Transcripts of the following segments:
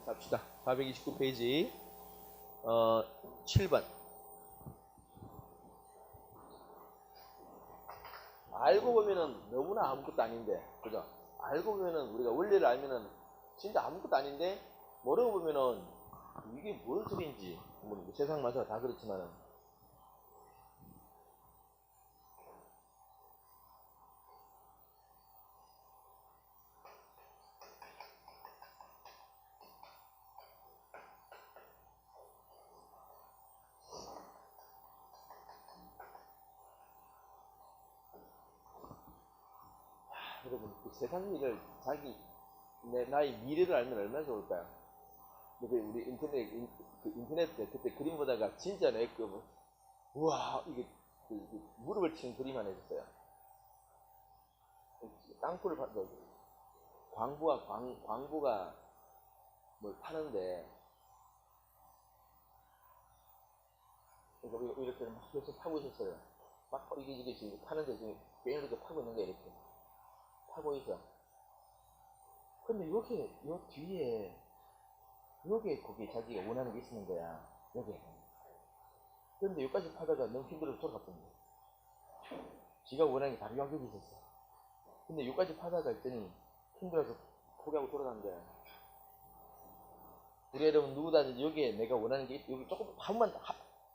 갑시다. 429페이지 7번. 알고 보면은 너무나 아무것도 아닌데, 그죠? 알고 보면은 우리가 원리를 알면은 진짜 아무것도 아닌데, 모르고 보면은 이게 뭔 소리인지, 뭐 세상 마사가 다 그렇지만은. 여러분, 그 세상 일을 나의 미래를 알면 얼마나 좋을까요? 우리 인터넷 때 그때 그림 보다가 진짜 우와, 이게 무릎을 치는 그림 하나 있었어요. 땅굴을 광부가 뭘 파는데, 그러니까 이렇게 막 계속 파고 있었어요. 막 이게 지금 파는데 지금 괜히 이렇게 파고 있는 게 이렇게 파고 있어. 근데 요 뒤에 요게 거기 자기가 원하는 게 있는 거야. 요게. 근데 여기까지 파다가 너무 힘들어서 돌아갔던 거야. 지가 원하는 게 다른 영역이 있었어. 근데 여기까지 파다가 있더니 힘들어서 포기하고 돌아간 거야. 우리 여러분 누구다든지 여기에 내가 원하는 게 여기 조금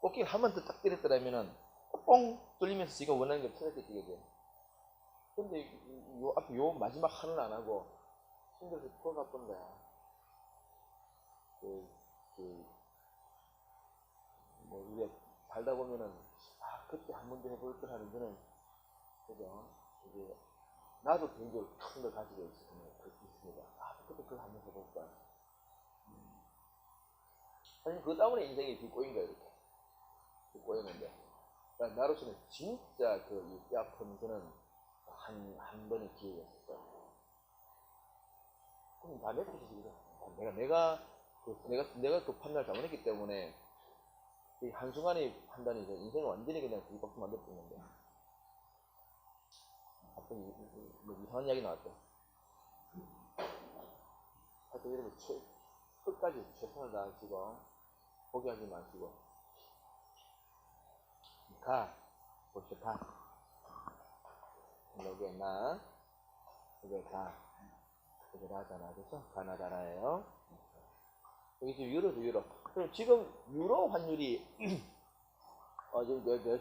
꽃게 한 번 더 딱 때렸더라면은 뽕 뚫리면서 지가 원하는 걸 찾았겠지, 그지? 근데 요 앞에 요 마지막 하나는 안 하고 힘들어서 돌아갔던 거야. 뭐 우리가 살다 보면은 그때 한 번 더 해볼 걸 하는 거는, 그죠? 이제 나도 개인적으로 큰 걸 가지고 있습니다. 그때 그걸 한번 해볼까. 사실 그 때문에 인생이 이렇게 꼬인 거야, 이렇게. 꼬였는데, 그러니까 나로서는 진짜 그 뼈아픈 거는 한 번의 기회였을 거야. 그럼 다 내 탓이지. 내가 그 판단을 잘못했기 때문에 이 한순간의 판단이 인생을 완전히 그냥 뒤바꿔 만들었는데. 갑자기 뭐 이상한 이야기 나왔죠. 하여튼 여러분 끝까지 최선을 다하시고 포기하지 마시고 보시다. 여기에 여기에 여기 나잖아, 그죠? 가나다라예요. 여기 지금 유로. 그럼 지금 유로 환율이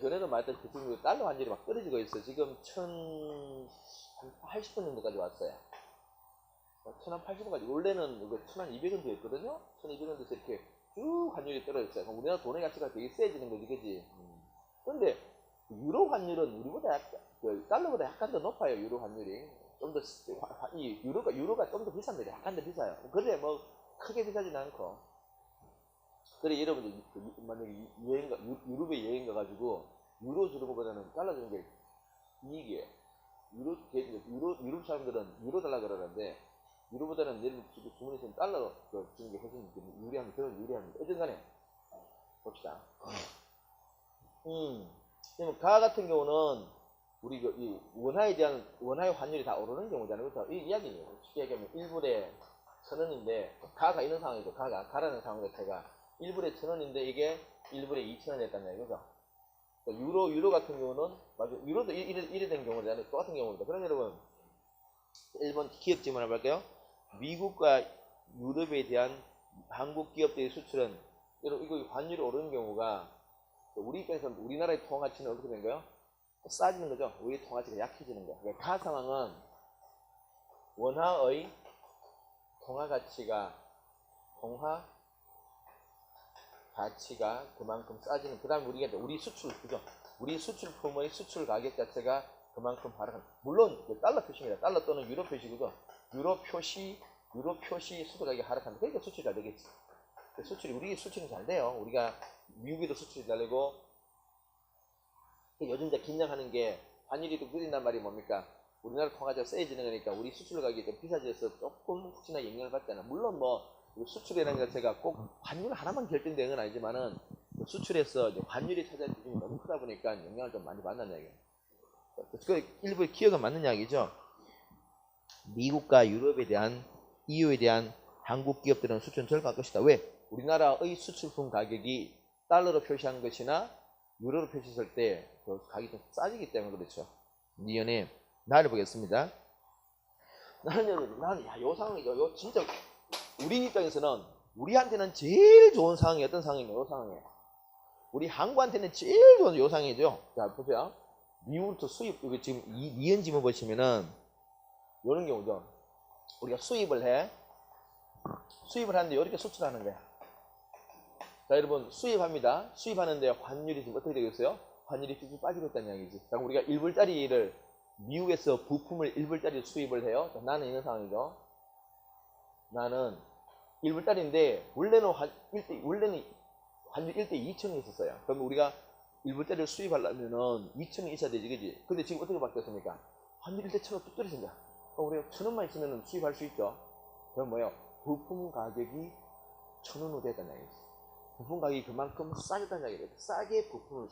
전에도 말했던 지금 달러 환율이 막 떨어지고 있어. 지금 1080원 정도까지 왔어요. 1080원까지. 원래는 이거 1200원 됐거든요. 1200원 돼서 이렇게 쭉 환율이 떨어졌어요. 그럼 우리나라 돈의 가치가 되게 세지는 거지, 그지? 근데 유로 환율은 우리보다 달러보다 약간 더 높아요. 유로 환율이 좀 더 유로가 좀 더 비쌉니다. 약간 더 비싸요. 그래 뭐 크게 비싸진 않고. 그래 여러분들 만약에 유럽에 여행 가가지고 유로 주는 것보다는 달러 주는 게 이익이에요. 유럽 사람들은 유로 달라 그러는데 유로보다는 내일 주문해서 달러 주는 게 훨씬 유리합니다. 그런 유리합니다. 어쨌든 간에 봅시다. 그러면 가 같은 경우는 우리 이 원화의 환율이 다 오르는 경우잖아요. 그렇죠? 이 이야기예요. 쉽게 얘기하면 1불에 1000원인데 가가 있는 상황이죠. 가라는 상황 자체가 1불에 1000원인데 이게 1불에 2000원 됐단 얘기죠. 유로 같은 경우는 맞아. 유로도 이래 된 경우잖아요. 똑같은 경우입니다. 그럼 여러분 1번 기업 질문 해볼게요. 미국과 유럽에 대한 한국 기업들의 수출은 여러분 이거 환율이 오르는 경우가 우리 입장에서 우리나라의 통화가치는 어떻게 된 거예요? 싸지는 거죠. 우리 통화가치가 약해지는 거예요. 그러니까 가 상황은 원화의 통화가치가 그만큼 싸지는. 그 다음에 우리 수출, 그죠? 우리 수출품의 수출 가격 자체가 그만큼 하락하는. 물론 달러 표시입니다. 달러 또는 유로 표시고요. 유로 표시 수출 가격이 하락한다. 그러니까 수출이 잘 되겠지. 우리 수출이 잘 돼요. 우리가 미국에도 수출이 잘 되고. 요즘 이제 긴장하는 게 환율이 또 느린단 말이 뭡니까? 우리나라 통화가 세지는 거니까 우리 수출 가격이 좀 비싸져서 조금 혹시나 영향을 받잖아. 물론 뭐 수출이라는 것 자체가 꼭 환율 하나만 결정되는 건 아니지만은 수출에서 이제 환율이 차지하는 비중이 너무 크다 보니까 영향을 좀 많이 받는 이야기예요. 그 일부의 기억은 맞는 이야기죠. 미국과 유럽에 대한 EU에 대한 한국 기업들은 수출은 절감할 것이다. 왜? 우리나라의 수출품 가격이 달러로 표시한 것이나 유로로 표시했을 때 그 가격이 좀 싸지기 때문에 그렇죠. 니은의 나를 보겠습니다. 나는 야, 요 상황이 요 진짜 우리 입장에서는 우리한테는 제일 좋은 상황이 어떤 상황이냐? 요 상황이에요. 우리 한국한테는 제일 좋은 요 상황이죠. 자 보세요. 미국부터 수입 여기 지금 이 니은 지문 보시면은 이런 경우죠. 우리가 수입을 하는데 이렇게 수출하는 거야. 자 여러분 수입합니다. 수입하는데 환율이 지금 어떻게 되고 있어요? 환율이 쭉쭉 빠지고 있다는 이야기지. 자 우리가 1불짜리를 미국에서 부품을 1불짜리 수입을 해요. 자, 나는 이런 상황이죠. 나는 1불짜리인데 원래는 환율 1대 2천이 있었어요. 그럼 우리가 1불짜리를 수입하려면은 2천이 있어야 되지, 그지? 근데 지금 어떻게 바뀌었습니까? 환율 1대 1,000원 뚝 떨어진다. 그럼 우리가 1,000원만 있으면 수입할 수 있죠. 그럼 뭐예요? 부품 가격이 1,000원으로 됐다는 얘기죠. 부품 가격이 그만큼 싸졌다는 얘기예요. 싸게 부품을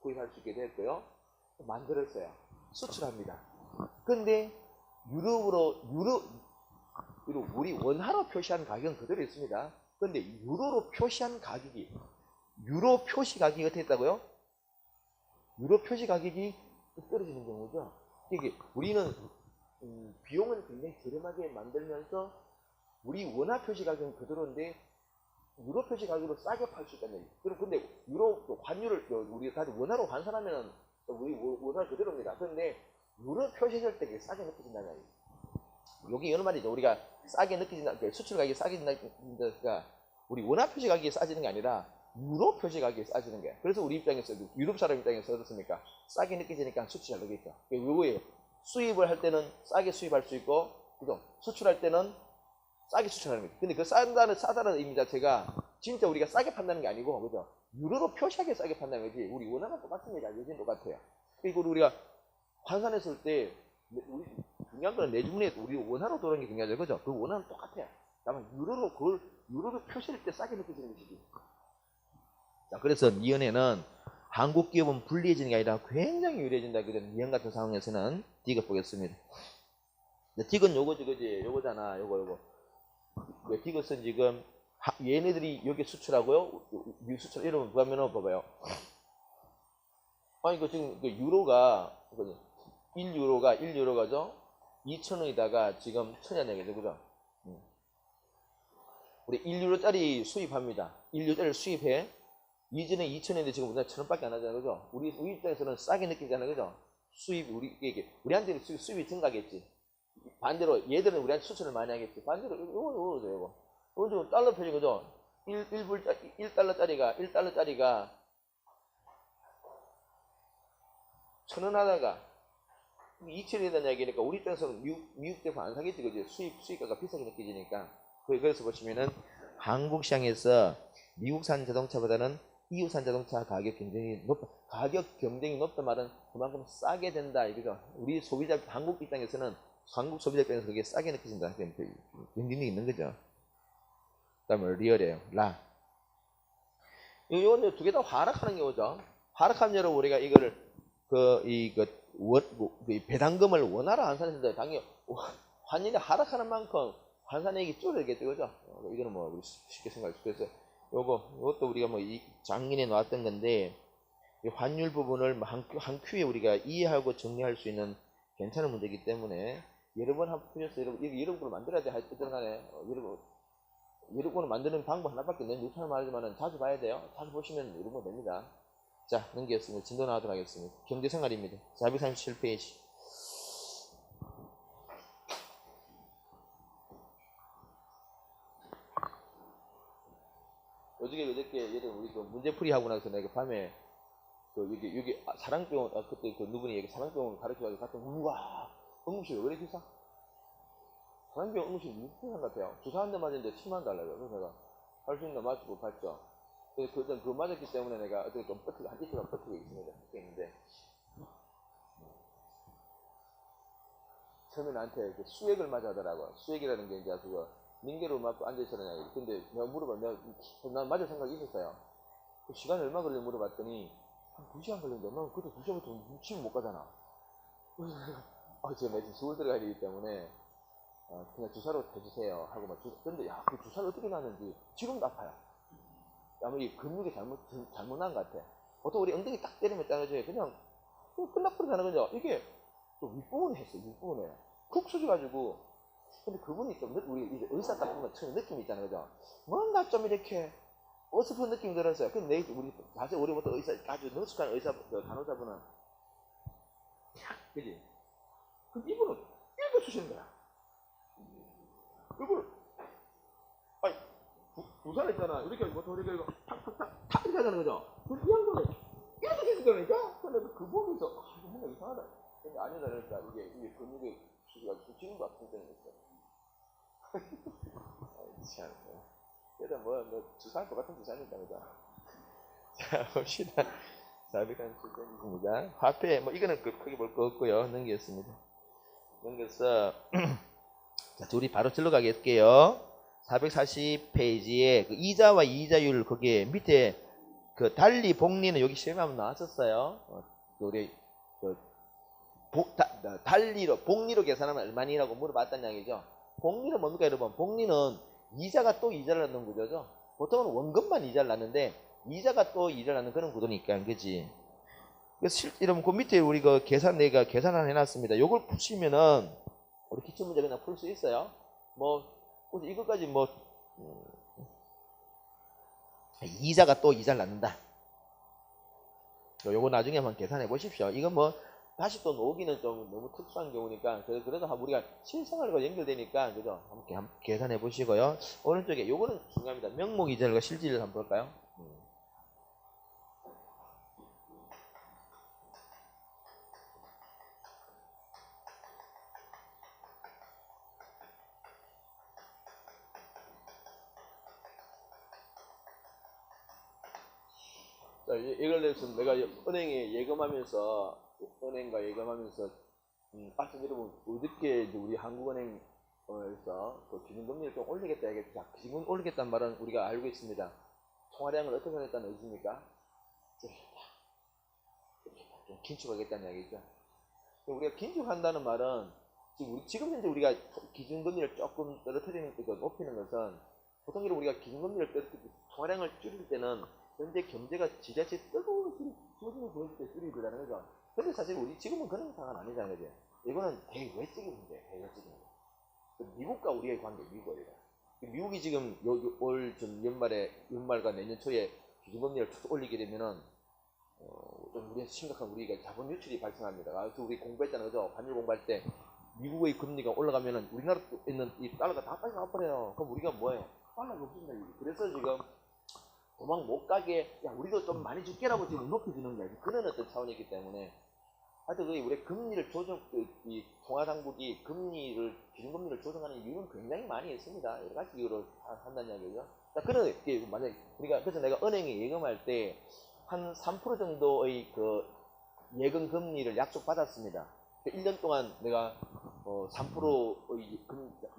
구입할 수 있게 됐고요. 만들었어요. 수출합니다. 근데 우리 원화로 표시한 가격은 그대로 있습니다. 근데 유로로 표시한 가격이 유로 표시 가격이 어떻게 했다고요? 유로 표시 가격이 떨어지는 경우죠. 이게 우리는 비용을 굉장히 저렴하게 만들면서 우리 원화 표시 가격은 그대로인데 유로 표시 가격으로 싸게 팔 수 있다는 얘기. 그럼 근데 유로 환율을 우리가 다시 원화로 환산하면 우리 원화 그대로입니다. 그런데 유로 표시할 때 싸게 느껴진다는 얘기. 여기 이런 말이죠. 우리가 싸게 느껴진다, 수출 가격이 싸게 느껴진다가 우리 원화 표시 가격이 싸지는 게 아니라 유로 표시 가격이 싸지는 거예요. 그래서 우리 입장에서 유럽 사람 입장에서 어떻습니까? 싸게 느껴지니까 수출 잘 되겠죠. 요거예요. 수입을 할 때는 싸게 수입할 수 있고, 그죠? 수출할 때는 싸게 수출하는 거죠. 근데 그 싸다는 의미 자체가 진짜 우리가 싸게 판다는 게 아니고, 그죠? 유로로 표시하게 싸게 판다는 거지. 우리 원화가 똑같습니다. 여기는 똑같아요. 그리고 우리가 환산했을 때 우리 중요한 건 내주문에 우리 원화로 들어오는 게 중요하죠. 그죠? 그 원화는 똑같아요. 다만 유로로 표시할 때 싸게 느껴지는 것이지. 자, 그래서 니은에는 한국 기업은 불리해지는 게 아니라 굉장히 유리해진다. 그죠? 니은 같은 상황에서는 디귿 보겠습니다. 디귿 요거지, 그지? 요거잖아. 요거. 왜 디귿은 지금 얘네들이 여기 수출하고요. 미국 수출 이러면 보면은 봐봐요. 아니 이거 지금 그 유로가 1유로가죠. 2,000원이다가 지금 1,000원 얘기죠, 그죠? 우리 1유로짜리 수입합니다. 1유로짜리 수입해. 이전에 2,000원인데 지금 우리가 1,000원밖에 안 하잖아요, 그죠? 우리 입장에서는 싸게 느끼잖아요, 그죠? 우리한테 수입이 증가하겠지. 반대로 얘들은 우리한테 수출을 많이 하겠지. 반대로 이거 지금 달러 표시, 그죠? 1달러짜리가 1,000원 하다가 2,000원이 된다는 얘기니까 우리 입장에서는 미국 제품 안 사겠지, 그지? 수입가가 비싸게 느껴지니까. 그래서 보시면은 한국 시장에서 미국산 자동차보다는 이웃산 자동차 가격 경쟁이 높다 말은 그만큼 싸게 된다, 이거죠. 우리 소비자, 한국 입장에서는, 한국 소비자 입장에서 그게 싸게 느껴진다. 경쟁력이 있는 거죠. 그 다음에 리얼이에요. 이거는 두 개 다 하락하는 경우죠. 하락하면 여러분 우리가 이거를 배당금을 원화로 환산했는데 당연히 환율이 하락하는 만큼 환산액이 줄어들겠죠, 그죠? 이거는 뭐 우리 쉽게 생각할 수 있어요. 이것도 우리가 뭐 작년에 나왔던 건데 이 환율 부분을 한 큐에 우리가 이해하고 정리할 수 있는 괜찮은 문제이기 때문에 여러 번 한번 푸셔서 여러분을 만들어야 돼. 하여튼 간에 여러분을 만드는 방법 하나밖에 없는 유튜브 말하지만 자주 봐야 돼요. 자주 보시면 여러분 됩니다. 자, 넘기겠습니다. 진도 나가도록 하겠습니다. 경제생활입니다. 437페이지. 어저께 예를 우리 그 문제풀이 하고 나서 내가 밤에 여기 사랑병원 그때 그 누구니 여기 사랑병원 가르쳐가지고 갔더니 우와 응급실 왜 이렇게 비싸? 사랑병원 응급실 무슨 같아요. 주사 한 대 맞았는데 7만 달러요. 그래서 내가 할 수 있나 맞고 봤죠. 그거 맞았기 때문에 내가 어떻게 좀 버티고 한 이틀간 버티고 있습니다. 있는데 처음에 나한테 수액을 맞아 하더라고. 수액이라는 게 이제 그거 민계로 맞고 앉아있었느냐. 근데 내가 난 맞을 생각이 있었어요. 그 시간이 얼마 걸려 물어봤더니 한 2시간 걸렸는데 난 그때 2시간부터 치면 못 가잖아. 그래서 내가 제가 매일 서울 들어가야 되기 때문에 그냥 주사로 해주세요 하고 막 근데 야, 그 주사를 어떻게 놨는지 지금도 아파요. 아마 이 근육이 잘못 난 것 같아. 보통 우리 엉덩이 딱 때리면 잘라져요. 그냥 끝나버리잖아. 그죠? 이게 좀 윗부분에 했어요. 윗부분에 쿡 쑤셔가지고. 근데 그분이 좀 우리 이제 의사 딱 보면 처음에 느낌이 있잖아요. 그죠? 뭔가 좀 이렇게 어설픈 느낌이 들었어요. 근데 우리 사실 우리부터 의사 아주 능숙한 의사 간호사분은 탁 그지? 그 이분은 이렇게 쑤시는 거야. 이걸 아니 부산 있잖아. 이렇게 보통 이렇게 탁탁탁탁 이렇게 하자는 거죠. 그이 양반은 이렇게 해서 그러니까. 근데 그 보면서 이거 뭔가 이상하다. 근데 아니다 그러니까 이게 근육이 쑤셔가지고 지금도 아픈 때는 있어. 참. 그래도 뭐 주사할 것 같은 주사니까 그죠. 자 봅시다. 437페이지입니다. 화폐 뭐 이거는 크게 볼 거 없고요. 넘기겠습니다. 넘겨서 자, 둘이 바로 들어가겠게요. 440페이지에 그 이자와 이자율 거기에 밑에 그 달리 복리는 여기 시험에 한번 나왔었어요. 우리 달리로 복리로 계산하면 얼마니라고 물어봤단 얘기죠. 복리는 뭡니까 여러분? 복리는 이자가 또 이자를 낳는 구조죠. 보통은 원금만 이자를 낳는데 이자가 또 이자를 낳는 그런 구조니까 그지. 그래서 여러분 그 밑에 우리 그 내가 계산을 해놨습니다. 요걸 푸시면은 우리 기출문제 그냥 풀 수 있어요. 뭐 이것까지 뭐 이자가 또 이자를 낳는다. 요거 나중에 한번 계산해 보십시오. 이건 뭐 다시 또 놓기는 좀 너무 특수한 경우니까 그래도 우리가 실생활과 연결되니까 그죠? 한번 계산해 보시고요. 오른쪽에 요거는 중요합니다. 명목 이자율과 실질을 한번 볼까요? 자, 이걸 내서 내가 은행에 예금하면서 은행과 예금하면서 아침 여러분 어저께 우리 한국은행에서 그 기준금리를 좀 올리겠다 하겠죠. 자, 기준 올리겠다는 말은 우리가 알고 있습니다. 통화량을 어떻게 하겠다는 의지입니까? 좀 긴축하겠다는 얘기죠. 우리가 긴축한다는 말은 지금 현재 우리가 기준금리를 조금 떨어뜨리는 높이는 것은 보통 우리가 기준금리를 통화량을 줄일 때는 현재 경제가 지자체 뜨거운 소식을 보여줄 때 줄이는 거잖아요. 그죠? 근데 사실 우리 지금은 그런 상황은 아니잖아요. 그죠? 이거는 대외적인 문제예요. 대외적인 문제. 미국과 우리의 관계, 미국이에요. 미국이 지금 올 연말과 내년 초에 기준금리를 툭 올리게 되면은 좀 우리가 심각한 우리가 자본 유출이 발생합니다. 그래서 우리 공부했잖아요. 그죠? 환율 공부할 때 미국의 금리가 올라가면은 우리나라에 있는 이 달러가 다 빨리 나와버려요. 그럼 우리가 뭐예요? 달러가 없습니다. 그래서 지금 도망 못 가게 야 우리도 좀 많이 줄게라고 지금 높여주는 거야. 그런 어떤 차원이기 때문에 하여튼 우리 금리를 이 통화당국이 기준금리를 조정하는 이유는 굉장히 많이 있습니다. 여러 가지 이유로 한다는 이야기죠. 자, 그런 만약에 우리가 그래서 내가 은행에 예금할 때 한 3% 정도의 그 예금 금리를 약속받았습니다. 1년 동안 내가 3%의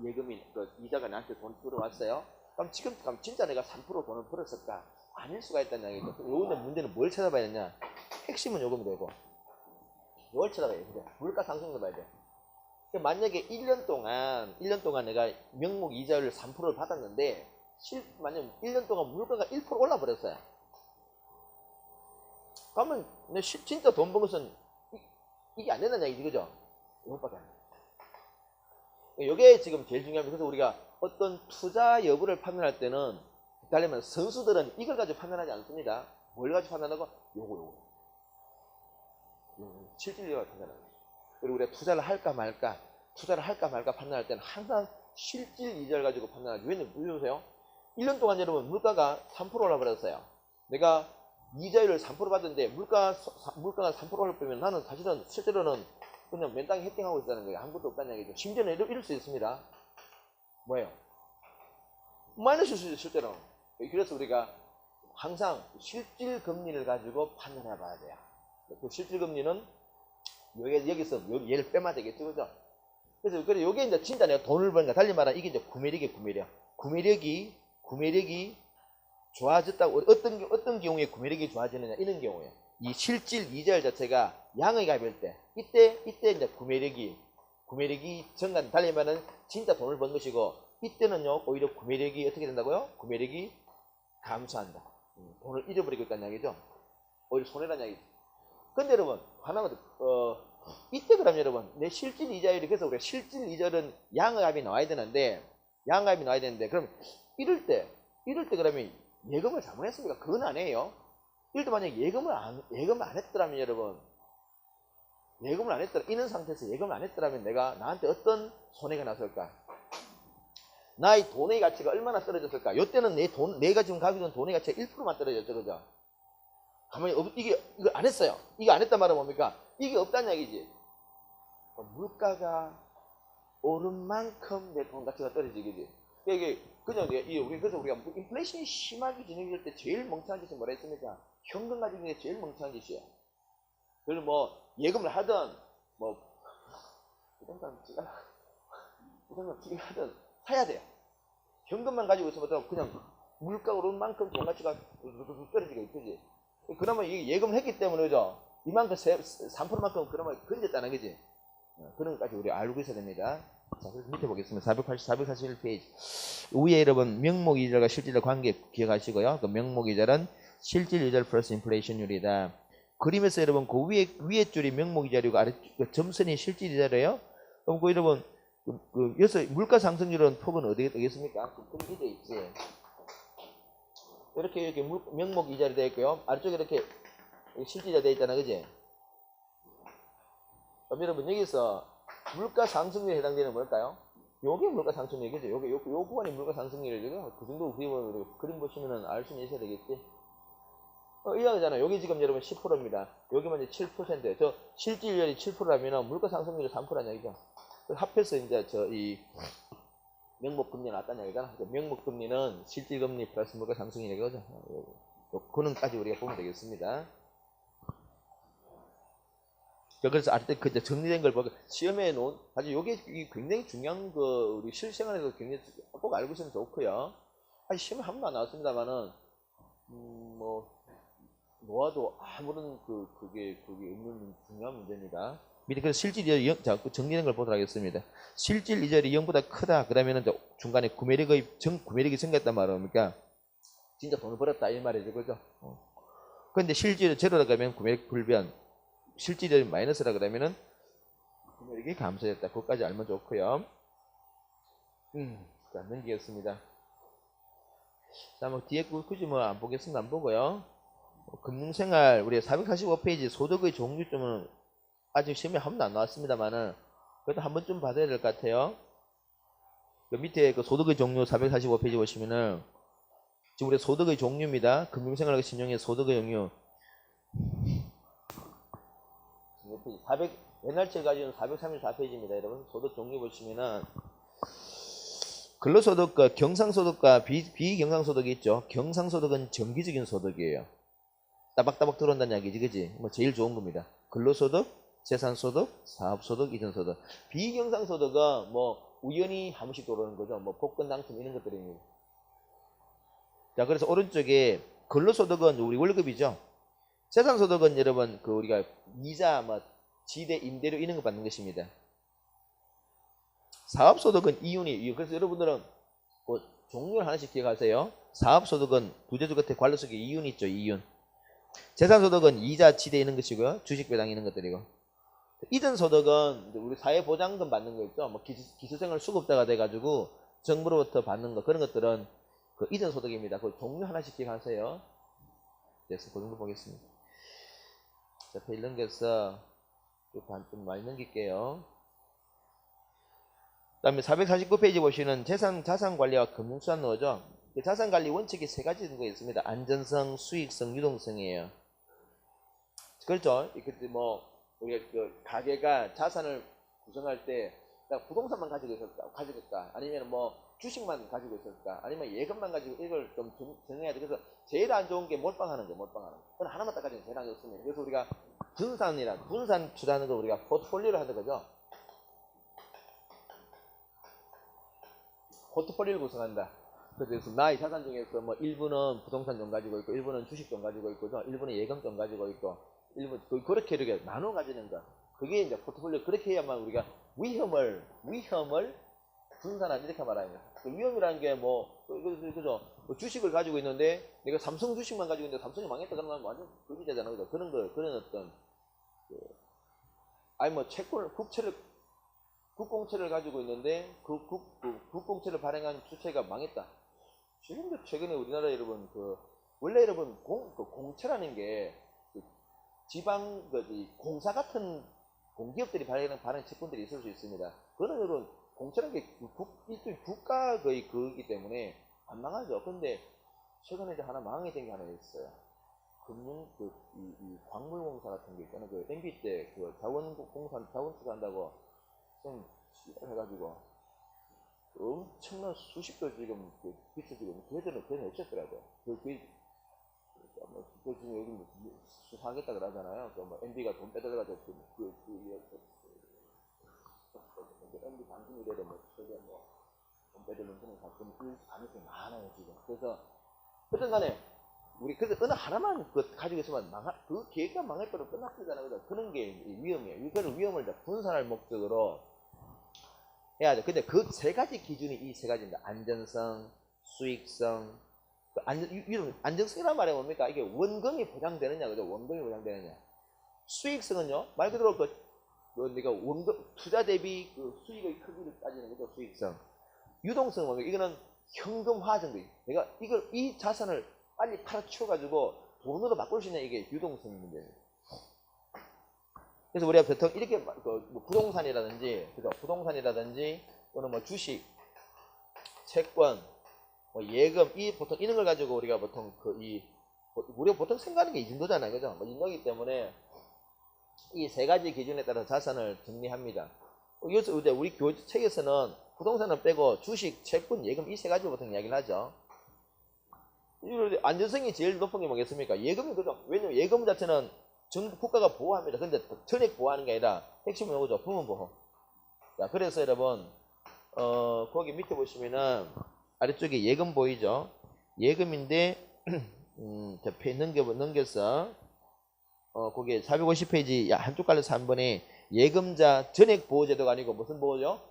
예금이 이자가 나한테 돈 들어왔어요. 그럼 지금 진짜 내가 3% 돈을 벌었을까? 아닐 수가 있다는 얘기죠. 요런데 문제는 뭘 찾아봐야 되냐? 핵심은 요금이 되고 이걸 찾아봐야 돼. 물가 상승도 봐야 돼. 만약에 1년 동안 내가 명목 이자율 3%를 받았는데 만약 1년 동안 물가가 1% 올라 버렸어요. 그러면 진짜 돈 번 것은 이게 안 된다는 얘기지, 그죠? 이것밖에 안 돼. 이게 지금 제일 중요합니다. 그래서 우리가 어떤 투자 여부를 판단할 때는 달리면 선수들은 이걸 가지고 판단하지 않습니다. 뭘 가지고 판단하고? 요거. 실질적으로 판단하는 거죠. 그리고 우리가 투자를 할까 말까 판단할 때는 항상 실질 이자를 가지고 판단하죠. 왜냐면 보세요. 1년 동안 여러분 물가가 3% 올라버렸어요. 내가 이자율을 3% 받는데 물가가 3% 올라버리면 나는 사실은 실제로는 그냥 맨땅에 헤딩하고 있다는 거예요. 아무것도 없다는 얘기죠. 심지어는 이럴 수 있습니다. 뭐예요? 마이너스 수죠, 실제로. 그래서 우리가 항상 실질 금리를 가지고 판단해 봐야 돼요. 그 실질 금리는 여기서 얘를 빼면 되겠죠, 그죠? 그래서 이게 이제 진짜 내가 돈을 버니까 달리 말하면 이게 이제 구매력이에요. 구매력이 좋아졌다고 어떤 경우에 구매력이 좋아지느냐 이런 경우에 이 실질 이자율 자체가 양의 값일 때 이때 이제 구매력이 구매력이 증가한다. 달리면은 진짜 돈을 번 것이고, 이때는요, 오히려 구매력이 어떻게 된다고요? 구매력이 감소한다. 돈을 잃어버리고 있다는 이야기죠. 오히려 손해라는 이야기죠. 근데 여러분, 하나만 더, 이때 그러면 여러분, 내 실질 이자율이, 그래서 우리가 실질 이자율은 양압이 나와야 되는데, 그럼 이럴 때 그러면 예금을 잘못했습니까? 그건 아니에요. 이럴 때 만약에 예금을 안 했더라면 여러분, 이런 상태에서 예금을 안 했더라면 나한테 어떤 손해가 났을까? 나의 돈의 가치가 얼마나 떨어졌을까? 이때는 내가 지금 가지고 있는 돈의 가치가 1%만 떨어졌죠, 그죠? 가만히, 이거 안 했어요. 이거 안 했단 말은 뭡니까? 이게 없다는 얘기지. 물가가 오른 만큼 내 돈 가치가 떨어지겠지. 이게, 그냥, 그래서 우리가 인플레이션이 심하게 진행될 때 제일 멍청한 짓은 뭐라 했습니까? 현금 가지고 있는 게 제일 멍청한 짓이에요. 그걸 뭐, 예금을 하든, 뭐, 부동산 하든, 사야 돼요. 현금만 가지고 있으면 그냥 물가 오른 만큼 돈 가치가 떨어지게 있지. 그러면 이게 예금을 했기 때문에, 그죠? 이만큼 3%만큼 그러면 건졌다는 거지. 그런 것까지 우리 알고 있어야 됩니다. 자, 그래서 밑에 보겠습니다. 441페이지. 위에 여러분, 명목이자가 실질적 관계 기억하시고요. 그 명목이자는 실질이자 플러스 인플레이션율이다. 그림에서 여러분, 그 위에 줄이 명목이자리고 아래 점선이 실질이자래요. 그럼 그 여러분, 여기서 물가 상승률은 폭은 어디겠습니까? 그림 밑에 있지. 이렇게 명목이자리 되어 있고요. 아래쪽에 이렇게 실질이자 되어 있잖아, 그지? 그럼 여러분, 여기서 물가 상승률에 해당되는 뭘까요? 요게 물가 상승률이겠죠. 요 구간이 물가 상승률이죠. 그 정도 그림 보시면은 알 수는 있어야 되겠지. 이야기잖아. 여기 지금 여러분 10%입니다. 여기만 이제 7%예요. 저 실질률이 7%라면 물가 상승률이 3%라는 얘기죠. 합해서 이제 이 명목금리 나왔다는 얘기잖아. 명목금리는 실질금리 플러스 물가 상승률이 거죠. 그는까지 우리가 보면 되겠습니다. 그래서 아직 그 정리된 걸 보고 시험에 놓은 사실 이게 굉장히 중요한 거 우리 실생활에서 굉장히 꼭 알고 있으면 좋고요. 사실 시험에 한 번도 안 나왔습니다만은 뭐 놓아도 아무런 그게 없는 중요한 문제입니다. 밑에 그래서 실질 이자율이 자 정리된 걸 보도록 하겠습니다. 실질 이자율이 0보다 크다. 그러면은 중간에 구매력이 생겼단 말입니까? 진짜 돈을 벌었다 이 말이죠, 그죠? 그런데 실질이 제로라 그러면 구매력 불변. 실질이 마이너스라 그러면은 구매력이 감소했다. 그것까지 알면 좋고요. 자, 넘기겠습니다. 자, 뭐 뒤에 굳이 뭐 안 보겠습니다. 안 보고요. 금융생활 우리 445페이지 소득의 종류점은 아직 시험에 한 번도 안 나왔습니다만은 그래도 한 번쯤 받아야 될 것 같아요. 그 밑에 그 소득의 종류 445페이지 보시면은 지금 우리 소득의 종류입니다. 금융생활과 신용의 소득의 종류. 옛날 책 가지고는 434페이지입니다. 여러분 소득 종류 보시면은 근로소득과 경상소득과 비경상소득이 있죠. 경상소득은 정기적인 소득이에요. 따박따박 들어온다는 이야기지, 그지? 뭐 제일 좋은 겁니다. 근로소득, 재산소득, 사업소득, 이전소득. 비경상소득은 뭐 우연히 한 번씩 들어오는 거죠. 뭐 복권 당첨 이런 것들입니다. 자, 그래서 오른쪽에 근로소득은 우리 월급이죠. 재산소득은 여러분 우리가 이자, 뭐 지대, 임대료 이런 거 받는 것입니다. 사업소득은 이윤이. 그래서 여러분들은 뭐 종류를 하나씩 기억하세요. 사업소득은 부재주 끝에 관료 속에 이윤이 있죠. 이윤. 재산소득은 이자, 지대 이런 것이고요. 주식 배당 이런 것들이고. 이전소득은 우리 사회보장금 받는 거 있죠. 뭐 기술생활 수급자가 돼가지고 정부로부터 받는 거 그런 것들은 그 이전소득입니다. 그 종류 하나씩 기억하세요. 그래서 그 정도 보겠습니다. 자, 페이지 넘겨서 좀 많이 넘길게요. 그 다음에 449페이지 보시는 자산관리와 금융수단노죠. 자산관리 원칙이 세 가지 정도 있습니다. 안전성, 수익성, 유동성이에요. 그렇죠. 뭐 우리가 그 가게가 자산을 구성할 때 부동산만 가지고 있을까? 아니면 뭐 주식만 가지고 있을까? 아니면 예금만 가지고 이걸 좀 정해야 돼. 그래서 제일 안 좋은 게 몰빵하는 거, 몰빵하는 거. 그건 하나만 딱 가지고 제일 안 좋습니다. 그래서 우리가 분산 투자하는 걸 우리가 포트폴리오를 하는 거죠. 포트폴리오를 구성한다. 그래서 나의 자산 중에서 뭐 일부는 부동산 좀 가지고 있고, 일부는 주식 좀 가지고 있고, 일부는 예금 좀 가지고 있고, 일부 그렇게 이렇게 나눠 가지는 거. 그게 이제 포트폴리오. 그렇게 해야만 우리가 위험을 분산한 이렇게 말합니다. 그 위험이라는 게 그죠? 뭐 주식을 가지고 있는데 내가 삼성 주식만 가지고 있는데 삼성이 망했다 그러면 완전 그게 되잖아, 그죠? 그런 어떤 아니 뭐 채권을 국공채를 가지고 있는데 그 국공채를 발행한 주체가 망했다. 지금도 최근에 우리나라 여러분 원래 여러분 공채라는 게그 지방 공사 같은 공기업들이 발행한 채권들이 있을 수 있습니다. 그거는 여러분 공채라는 게 일종의 국가 그이기 때문에 안 망하죠. 근데 최근에 이제 하나 망하게 된 게 하나 있어요. 이 광물공사 같은 게 있잖아요. 그 MB 때 자원 투자한다고 좀 해가지고 엄청난 수십조 지금 빚을 지금 걔들은 없앴더라고요. 지금 요즘 수사하겠다 그러잖아요. 뭐 MB가 돈 빼들어가지고 MB 당신이래도 돈 빼들는 그런 가끔 가능성이 많아요 지금. 그래서 어떤 간에 우리 그래서 어느 하나만 가지고 있으면 그 계획가 망했더라도 끝났잖아요. 그런 게 위험이에요. 그런 위험을 분산할 목적으로 해야죠. 근데 그 세 가지 기준이 이 세 가지입니다. 안전성, 수익성. 안정성이란 말이 뭡니까? 이게 원금이 보장되느냐, 그죠? 원금이 보장되느냐. 수익성은요, 말 그대로 내가 원금, 투자 대비 수익의 크기를 따지는 거죠, 수익성. 유동성은 뭡니까? 이거는 현금화 정도. 내가 이 자산을 빨리 팔아치워가지고 돈으로 바꿀 수 있냐, 이게 유동성의 문제예요. 그래서 우리가 보통 이렇게 부동산이라든지, 그죠? 부동산이라든지, 또는 뭐 주식, 채권, 뭐 예금, 보통 이런 걸 가지고 우리가 보통 우리가 보통 생각하는 게 이 정도잖아요, 그죠? 이 정도이기 때문에 이 세 가지 기준에 따라 자산을 정리합니다. 여기서 우리 책에서는 부동산을 빼고 주식, 채권, 예금 이 세 가지 보통 이야기를 하죠. 안전성이 제일 높은 게 뭐겠습니까? 예금이 그죠? 왜냐면 예금 자체는 정부 국가가 보호합니다. 근데 전액 보호하는 게 아니라 핵심은 뭐죠? 부분 보호. 자, 그래서 여러분 거기 밑에 보시면은 아래쪽에 예금 보이죠? 예금인데 넘겨서 거기에 450페이지 한쪽 갈려서 한 번에 예금자 전액 보호제도가 아니고 무슨 보호죠?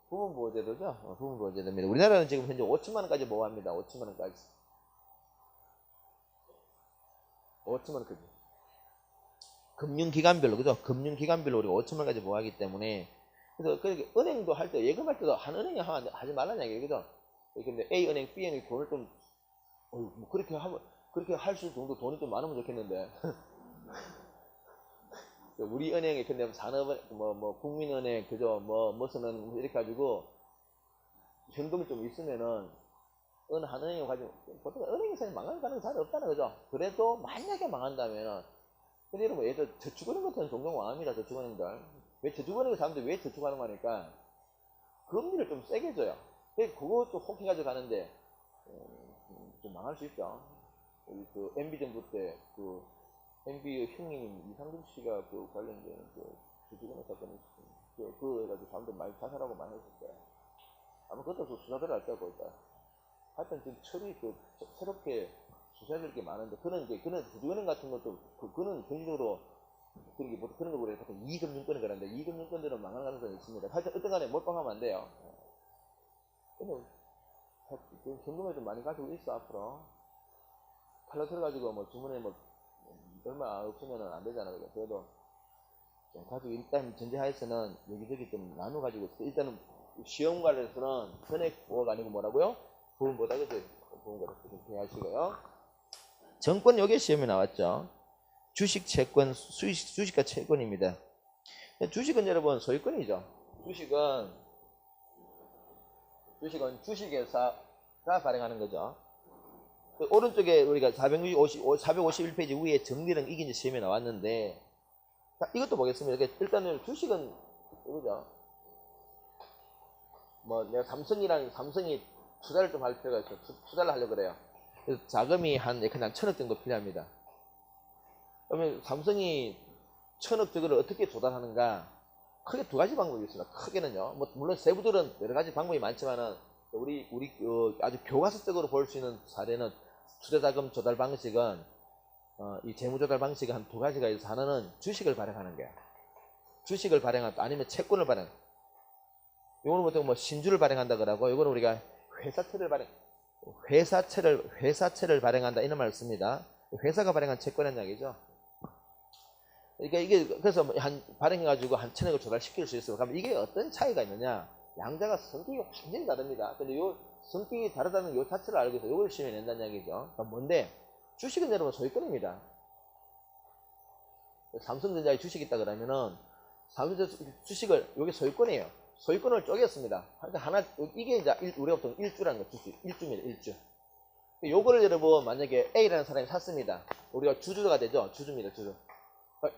부분 보호제도죠. 부분 보호제도입니다. 우리나라는 지금 현재 5천만 원까지 보호합니다. 5천만 원까지. 5천만 원까지. 금융기관별로, 그죠? 금융기관별로 우리가 5천만 원까지 보호하기 때문에 그래서 은행도 할 때 예금할 때도 한 은행에 하지 말라는 얘기예요, 그죠? 근데 A은행, B은행 돈을 좀 그렇게 할 수 정도 돈이 좀 많으면 좋겠는데 우리 은행에 근데 산업은 국민은행 그죠? 무슨 은행 이렇게 가지고 현금이 좀 있으면은 한 은행에 가지고 보통 은행에서 망할 가능성이 잘 없잖아요, 그죠? 그래도 만약에 망한다면은 근데 여러분 예를 들어 저축은행 같은 종종 망합니다. 저축은행들 왜 저축은행 사람들이 왜 저축하는 거니까 금리를 좀 세게 줘요. 그것도 혹해가지고 가는데 좀 망할 수 있죠. 우리 MB 정부 때 MB 형님 이상준 씨가 관련된 저축은행 사건이 있었어요. 해가지고 사람들 많이 자살하고 많이 했었어요. 아마 그것도 수사들 할 때고 있다. 하여튼 지금 새롭게 수사해야 될 게 많은데 그런 저축은행 같은 것도 그는 개인적으로 그런 거 보래 보통 이금융권을 그러는데 이금융권들은 망할 가능성이 있습니다. 하여튼 어떤 간에 몰빵하면 안 돼요. 근데 현금을 좀 많이 가지고 있어 앞으로 칼로 들어가지고 주머니에 얼마 없으면 안 되잖아. 그래도 좀 가지고 일단 전제하에서는 여기저기 좀 나눠 가지고 있어. 일단은 시험 관련해서는 전액 보호가 아니고 뭐라고요? 부분 보다 그지? 부분 거를 좀 하시고요. 정권 요게 시험에 나왔죠. 주식, 채권, 주식과 채권입니다. 주식은 여러분 소유권이죠. 주식은 주식회사가 발행하는 거죠. 오른쪽에 우리가 451페이지 위에 정리랑 이게 이제 시험에 나왔는데 자, 이것도 보겠습니다. 일단은 주식은 이거죠. 내가 삼성이 투자를 좀 할 필요가 있어. 투자를 하려고 그래요. 그래서 자금이 한 1,000억 정도 필요합니다. 그러면 삼성이 1,000억 저거를 어떻게 조달하는가? 크게 두 가지 방법이 있습니다. 크게는요. 물론 세부들은 여러 가지 방법이 많지만은 우리 아주 교과서적으로 볼 수 있는 사례는 투자자금 조달 방식은 이 재무 조달 방식이 한 두 가지가 있어서 하나는 주식을 발행하는 거야. 주식을 발행하고 아니면 채권을 발행. 요거는 보통 뭐 신주를 발행한다 그러고, 요거는 우리가 회사채를 발행한다 이런 말을 씁니다. 회사가 발행한 채권이라는 이야기죠. 그러니까 이게 그래서 발행해가지고 한 천억을 조달시킬 수 있어요. 그럼 이게 어떤 차이가 있느냐? 양자가 성격이 완전히 다릅니다. 근데 요 성격이 다르다는 요 자체를 알고 있어요. 요걸 시험에 낸다는 얘기죠. 그럼 뭔데? 주식은 여러분 소유권입니다. 삼성전자의 주식이 있다 그러면은 삼성전자 주식을 요게 소유권이에요. 소유권을 쪼갰습니다. 그러니까 하나 이게 이제 우리가 보통 일주라는 거 주식 일주입니다. 일주. 요거를 여러분 만약에 A라는 사람이 샀습니다. 우리가 주주가 되죠. 주주입니다. 주주.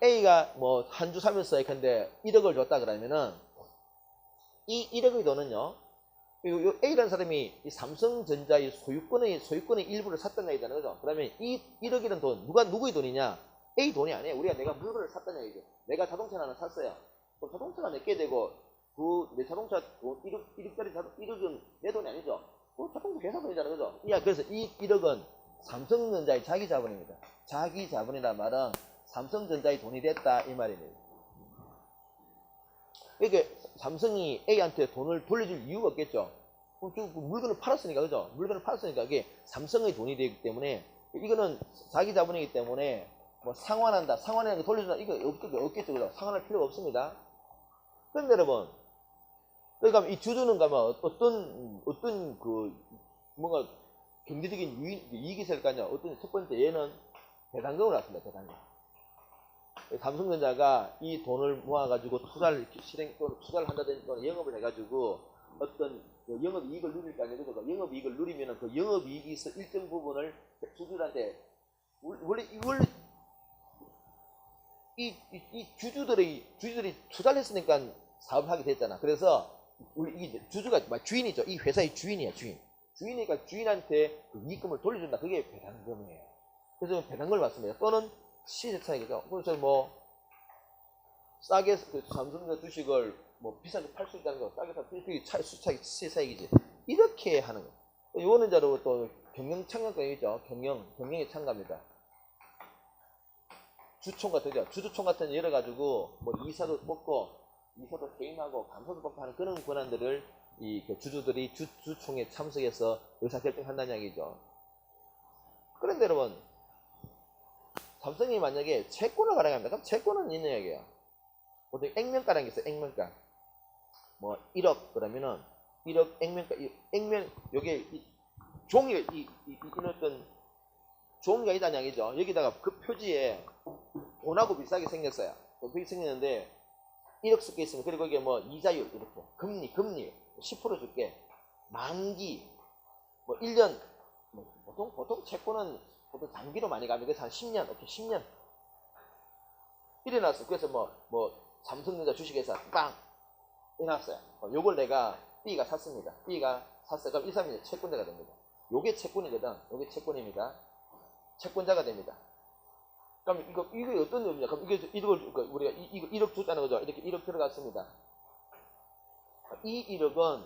A가 뭐 한 주 사면서 근데 1억을 줬다 그러면은 이 1억의 돈은요. 요 A라는 사람이 이 삼성전자의 소유권의 일부를 샀다는 얘기잖아요. 그죠? 그러면 이 1억이라는 돈 누구의 돈이냐? A 돈이 아니에요. 내가 물건을 샀다는 얘기죠. 내가 자동차를 하나 샀어요. 그럼 자동차가 내게 되고 내 자동차 돈 1억짜리 1억은 내 돈이 아니죠. 자동차 회사 돈이잖아요. 그죠? 그래서 이 1억은 삼성전자의 자기 자본입니다. 자기 자본이란 말은 삼성전자의 돈이 됐다 이 말입니다. 이게 삼성이 A한테 돈을 돌려줄 이유가 없겠죠. 물건을 팔았으니까, 그죠? 물건을 팔았으니까 이게 삼성의 돈이 되기 때문에 이거는 자기 자본이기 때문에 뭐 상환하는 거 돌려준다 이거 없겠죠, 그죠? 상환할 필요가 없습니다. 그런데 여러분, 그러니까 이 주주는 가면 어떤 그 뭔가 경제적인 이익이 있을 거 아니야. 첫 번째 얘는 배당금을 왔습니다. 배당금. 삼성전자가 이 돈을 모아가지고 투자를 한다든지 또는 영업을 해가지고 어떤 영업이익을 누릴 거 아니에요. 영업이익을 누리면은 그 영업이익이 있어 일정 부분을 주주들한테 원래 이 주주들이 투자를 했으니까 사업을 하게 됐잖아. 그래서 이게 주주가 주인이죠. 이 회사의 주인이야, 주인이니까 주인한테 그 이익금을 돌려준다. 그게 배당금이에요. 그래서 배당금을 받습니다. 또는 시세차익이죠. 그래서 뭐 싸게 삼성전자 주식을 뭐 비싸게 팔 수 있다는 거, 싸게 사 그게 시세차익이지. 이렇게 하는 거. 이거는 또 경영창각이죠. 경영에 참가합니다. 주총 같은 주주총 같은 여러 가지고 뭐 이사도 뽑고 이사도 퇴임하고 감사도 뽑고 하는 그런 권한들을 이 주주들이 주총에 참석해서 의사결정한다는 이야기죠. 그런데 여러분, 삼성이 만약에 채권을 발행합니다. 그럼 채권은 있는 얘기예요. 보통 액면가라는 게 있어요. 액면가. 뭐 1억 그러면은 1억 액면가, 요게 종이가 어떤 종이가 있다는 얘기죠. 여기다가 그 표지에 돈하고 비싸게 생겼어요. 그렇게 생겼는데 1억 섞여 있으면 그리고 이게 뭐 이자율 이렇게 금리 10% 줄게. 만기 뭐 1년 보통 채권은 보통 단기로 많이 가면 그래서 한 10년, 오케이 10년 일어났어. 그래서 뭐 삼성전자 주식회사 빵 일어났어요. 요걸 내가 B가 샀습니다. B가 샀어요. 그럼 이 사람이 이제 채권자가 됩니다. 요게 채권이거든. 요게 채권입니다. 채권자가 됩니다. 그럼 이거 어떤 의미냐? 그럼 우리가 이거 1억 줬다는 거죠. 이렇게 1억 들어갔습니다. 이 1억은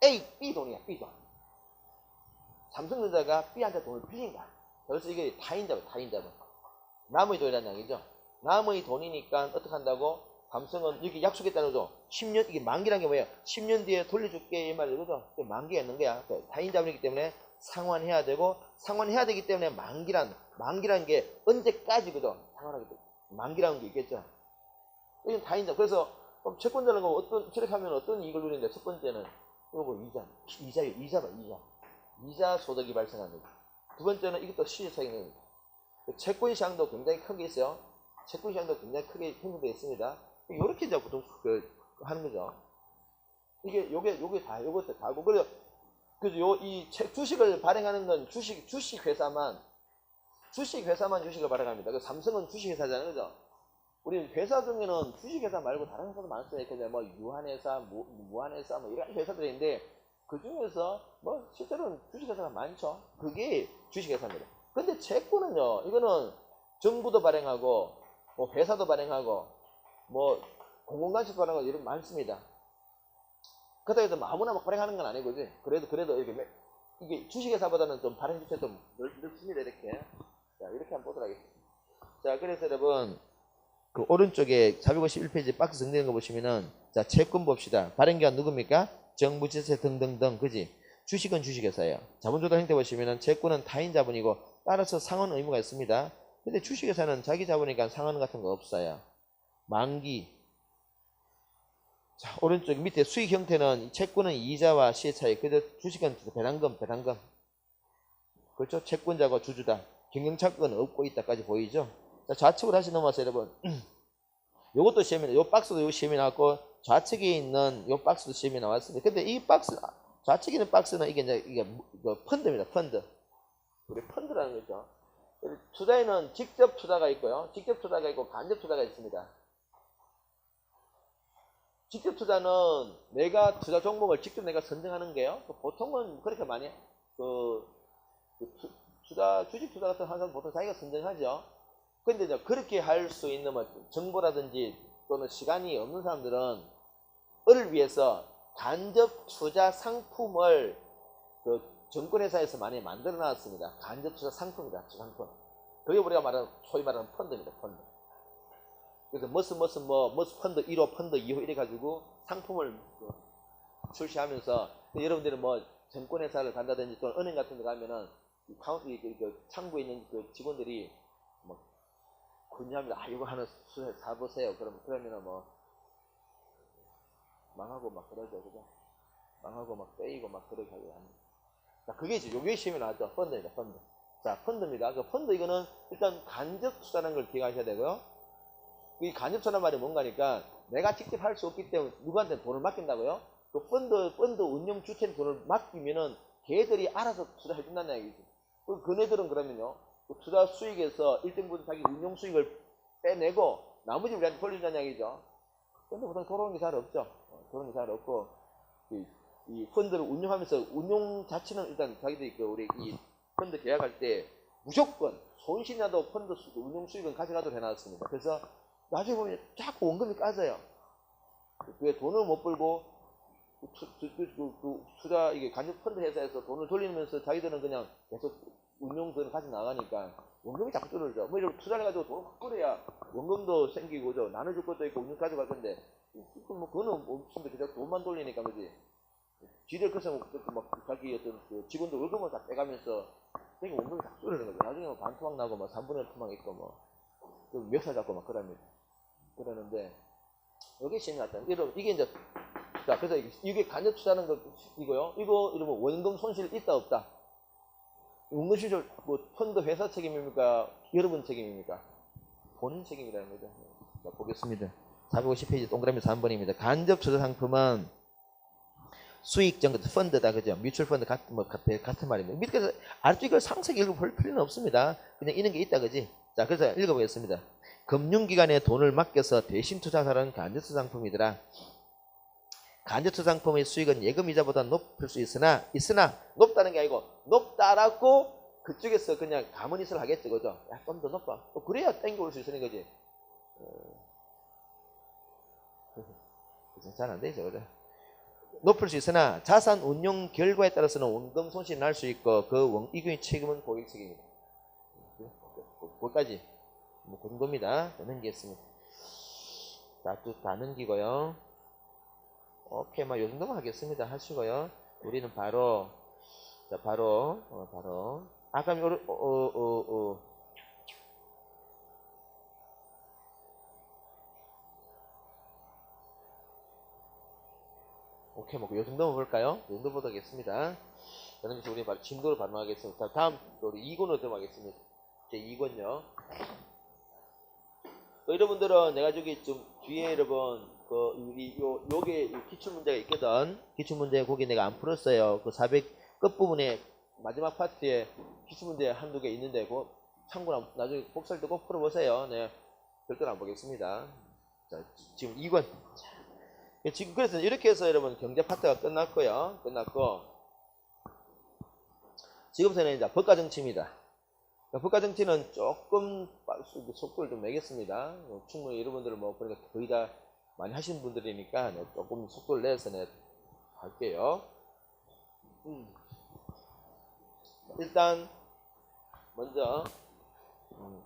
B 돈이야. B 돈. 삼성전자가 B한테 돈을 빌린 거야. 그래서 이게 타인자본. 남의 돈이라는 얘기죠. 남의 돈이니까 어떻게 한다고? 삼성은 이렇게 약속했다는 거죠. 10년, 이게 만기란 게 뭐예요? 10년 뒤에 돌려줄게, 이 말이죠. 그죠? 만기가 있는 거야. 타인자본이기 때문에 상환해야 되고, 상환해야 되기 때문에 만기란 게 언제까지, 그죠? 상환하게 돼. 만기라는 게 있겠죠. 이건 타인자. 그래서, 채권자는 저렇게 하면 어떤 이익을 누리는데, 첫 번째는, 이거 뭐 이자 소득이 발생합니다. 두 번째는 이것도 시세차익입니다. 채권 시장도 굉장히 큰 게 있어요. 채권 시장도 굉장히 크게 형성되어 있습니다. 이렇게 이제 보통 하는 거죠. 요게 다, 요것도 다고. 그래서 이 주식을 발행하는 건 주식회사만 주식을 발행합니다. 그 삼성은 주식회사잖아요. 그죠? 우리 회사 중에는 주식회사 말고 다른 회사도 많았어요. 뭐 유한회사, 무한회사, 뭐 이런 회사들이 있는데, 그 중에서 뭐 실제로는 주식회사가 많죠. 그게 주식회사입니다. 근데 채권은요, 이거는 정부도 발행하고, 뭐 회사도 발행하고, 뭐 공공간식도 발행하고 이런 많습니다. 그렇다고 해서 아무나 막 발행하는 건 아니고, 그지? 그래도 이게 주식회사보다는 좀 발행 주체 좀 넓습니다. 이렇게. 자, 이렇게 한번 보도록 하겠습니다. 자, 그래서 여러분, 그 오른쪽에 451페이지 박스 정리된 거 보시면은 자 채권 봅시다. 발행기관 누굽니까? 정부 지세 등등등 그지? 주식은 주식회사예요. 자본조달 형태 보시면은 채권은 타인 자본이고 따라서 상환 의무가 있습니다. 근데 주식회사는 자기 자본이니까 상환 같은 거 없어요. 만기. 자 오른쪽 밑에 수익 형태는 채권은 이자와 시의 차이. 그래서 주식은 배당금. 그렇죠? 채권자가 주주다. 경영차권 없고 있다까지 보이죠? 자, 좌측으로 다시 넘어와서 여러분. 요것도 시험에, 요 박스도 요 시험에 나왔고, 좌측에 있는 요 박스도 시험에 나왔습니다. 근데 이 박스, 좌측에 있는 박스는 이게 펀드입니다. 펀드. 우리 펀드라는 거죠. 투자에는 직접 투자가 있고요. 직접 투자가 있고, 간접 투자가 있습니다. 직접 투자는 내가 투자 종목을 직접 내가 선정하는 게요. 보통은 그렇게 많이, 주식 투자 같은 항상 보통 자기가 선정하죠. 근데 이제 그렇게 할 수 있는 뭐 정보라든지 또는 시간이 없는 사람들은 을 위해서 간접 투자 상품을 그 증권회사에서 많이 만들어 놨습니다. 간접 투자 상품이다. 상품. 그게 우리가 말하는 소위 말하는 펀드입니다. 펀드. 그래서 머스 펀드 1호 펀드 2호 이래 가지고 상품을 출시하면서 여러분들은 뭐 증권회사를 간다든지 또는 은행 같은 데 가면은 카운터 창구에 있는 그 직원들이 뭐 군요합니다. 이거 하나 사보세요. 그러면은 뭐 망하고 막 그러죠, 그죠? 망하고 막 빼이고 막 그러게 하고 합니다. 자, 그게 이제 요게 시험에 나왔죠. 펀드입니다, 펀드. 자, 펀드입니다. 그 펀드 이거는 일단 간접 투자라는 걸 기억하셔야 되고요. 이 간접 투자란 말이 뭔가니까 내가 직접 할 수 없기 때문에 누구한테 돈을 맡긴다고요? 그 펀드 운영 주체에 돈을 맡기면은 걔들이 알아서 투자해 준다는 얘기죠. 그네들은 그러면요. 그 투자 수익에서 일정부분 자기 운용 수익을 빼내고 나머지 우리한테 돌려준다는 얘기죠. 근데 보통 그런 게 잘 없죠. 그런 게 잘 없고 이 펀드를 운영하면서 운용 자체는 일단 자기들이 우리 이 펀드 계약할 때 무조건 손실이 나도 펀드 운용 수익은 가져가도록 해놨습니다. 그래서 나중에 보면 자꾸 원금이 까져요. 왜 돈을 못 벌고 투자 이게 간접 펀드 회사에서 돈을 돌리면서 자기들은 그냥 계속 운용돈을 가져 나가니까 원금이 자꾸 줄어들죠. 뭐 이렇게 투자를 해가지고 돈을 확 벌어야 원금도 생기고 나눠줄 것도 있고 운용 가져갈 건데 뭐 그거는 없습니다. 그냥 돈만 돌리니까 그지. 지들 그래서 막 자기 어떤 그 직원들 월급을 다 빼가면서 되게 원금이 다 줄어드는 거죠. 나중에 뭐 반토막 나고 뭐 3분의 1 토막 있고 뭐 멱살 잡고 막 그럽니다. 그러는데 여기 시험이 났다. 이게 이제 자 그래서 이게 간접 투자하는 것이고요. 이거 이러면 원금 손실 있다 없다. 원금 손실 뭐 펀드 회사 책임입니까? 여러분 책임입니까? 본인 책임이라는 거죠. 자 보겠습니다. 450페이지 동그라미 3번입니다. 간접 투자 상품은 수익 정도 펀드다 그죠? 뮤추얼 펀드 같은 말입니다. 밑에서 아래쪽 이걸 상세히 읽어볼 필요는 없습니다. 그냥 이런 게 있다 그지? 자 그래서 읽어보겠습니다. 금융기관에 돈을 맡겨서 대신 투자하는 간접 투자 상품이더라. 간접 투자 상품의 수익은 예금이자보다 높을 수 있으나 높다는 게 아니고 높다라고 그쪽에서 그냥 가문이설 하겠죠 그죠? 야 좀 더 높아. 그래야 땡겨올 수 있으니 거지. 잘 안 되죠 그죠? 높을 수 있으나 자산 운용 결과에 따라서는 원금 손실이 날 수 있고 이경의 책임은 고객 책임입니다. 거기까지 그 정도입니다. 더 넘기겠습니다. 자, 또 다 넘기고요. 오케이, 요 정도만 하겠습니다. 하시고요. 우리는 바로 아까 오케이, 요 정도만 볼까요? 요 정도 보도록 하겠습니다. 저는 우리 바로 진도를 반응하겠습니다. 자, 다음 우리 2권으로 들어가겠습니다. 제 2권요. 여러분들은 내가 저기 좀 뒤에 여러분 요게 기출 문제가 있거든. 기출 문제 거기 내가 안 풀었어요. 그 400 끝부분에 마지막 파트에 기출 문제 한두 개 있는데 참고로 나중에 복사할 때 꼭 풀어보세요. 네, 별도로 안 보겠습니다. 자, 지금 2권. 지금 그래서 이렇게 해서 여러분 경제 파트가 끝났고요. 끝났고 지금부터는 이제 법과 정치입니다. 법과 정치는 조금 속도를 좀 내겠습니다. 충분히 여러분들은 그러니까 거의 다 많이 하시는 분들이니까 조금 속도를 내서 할게요. 일단 먼저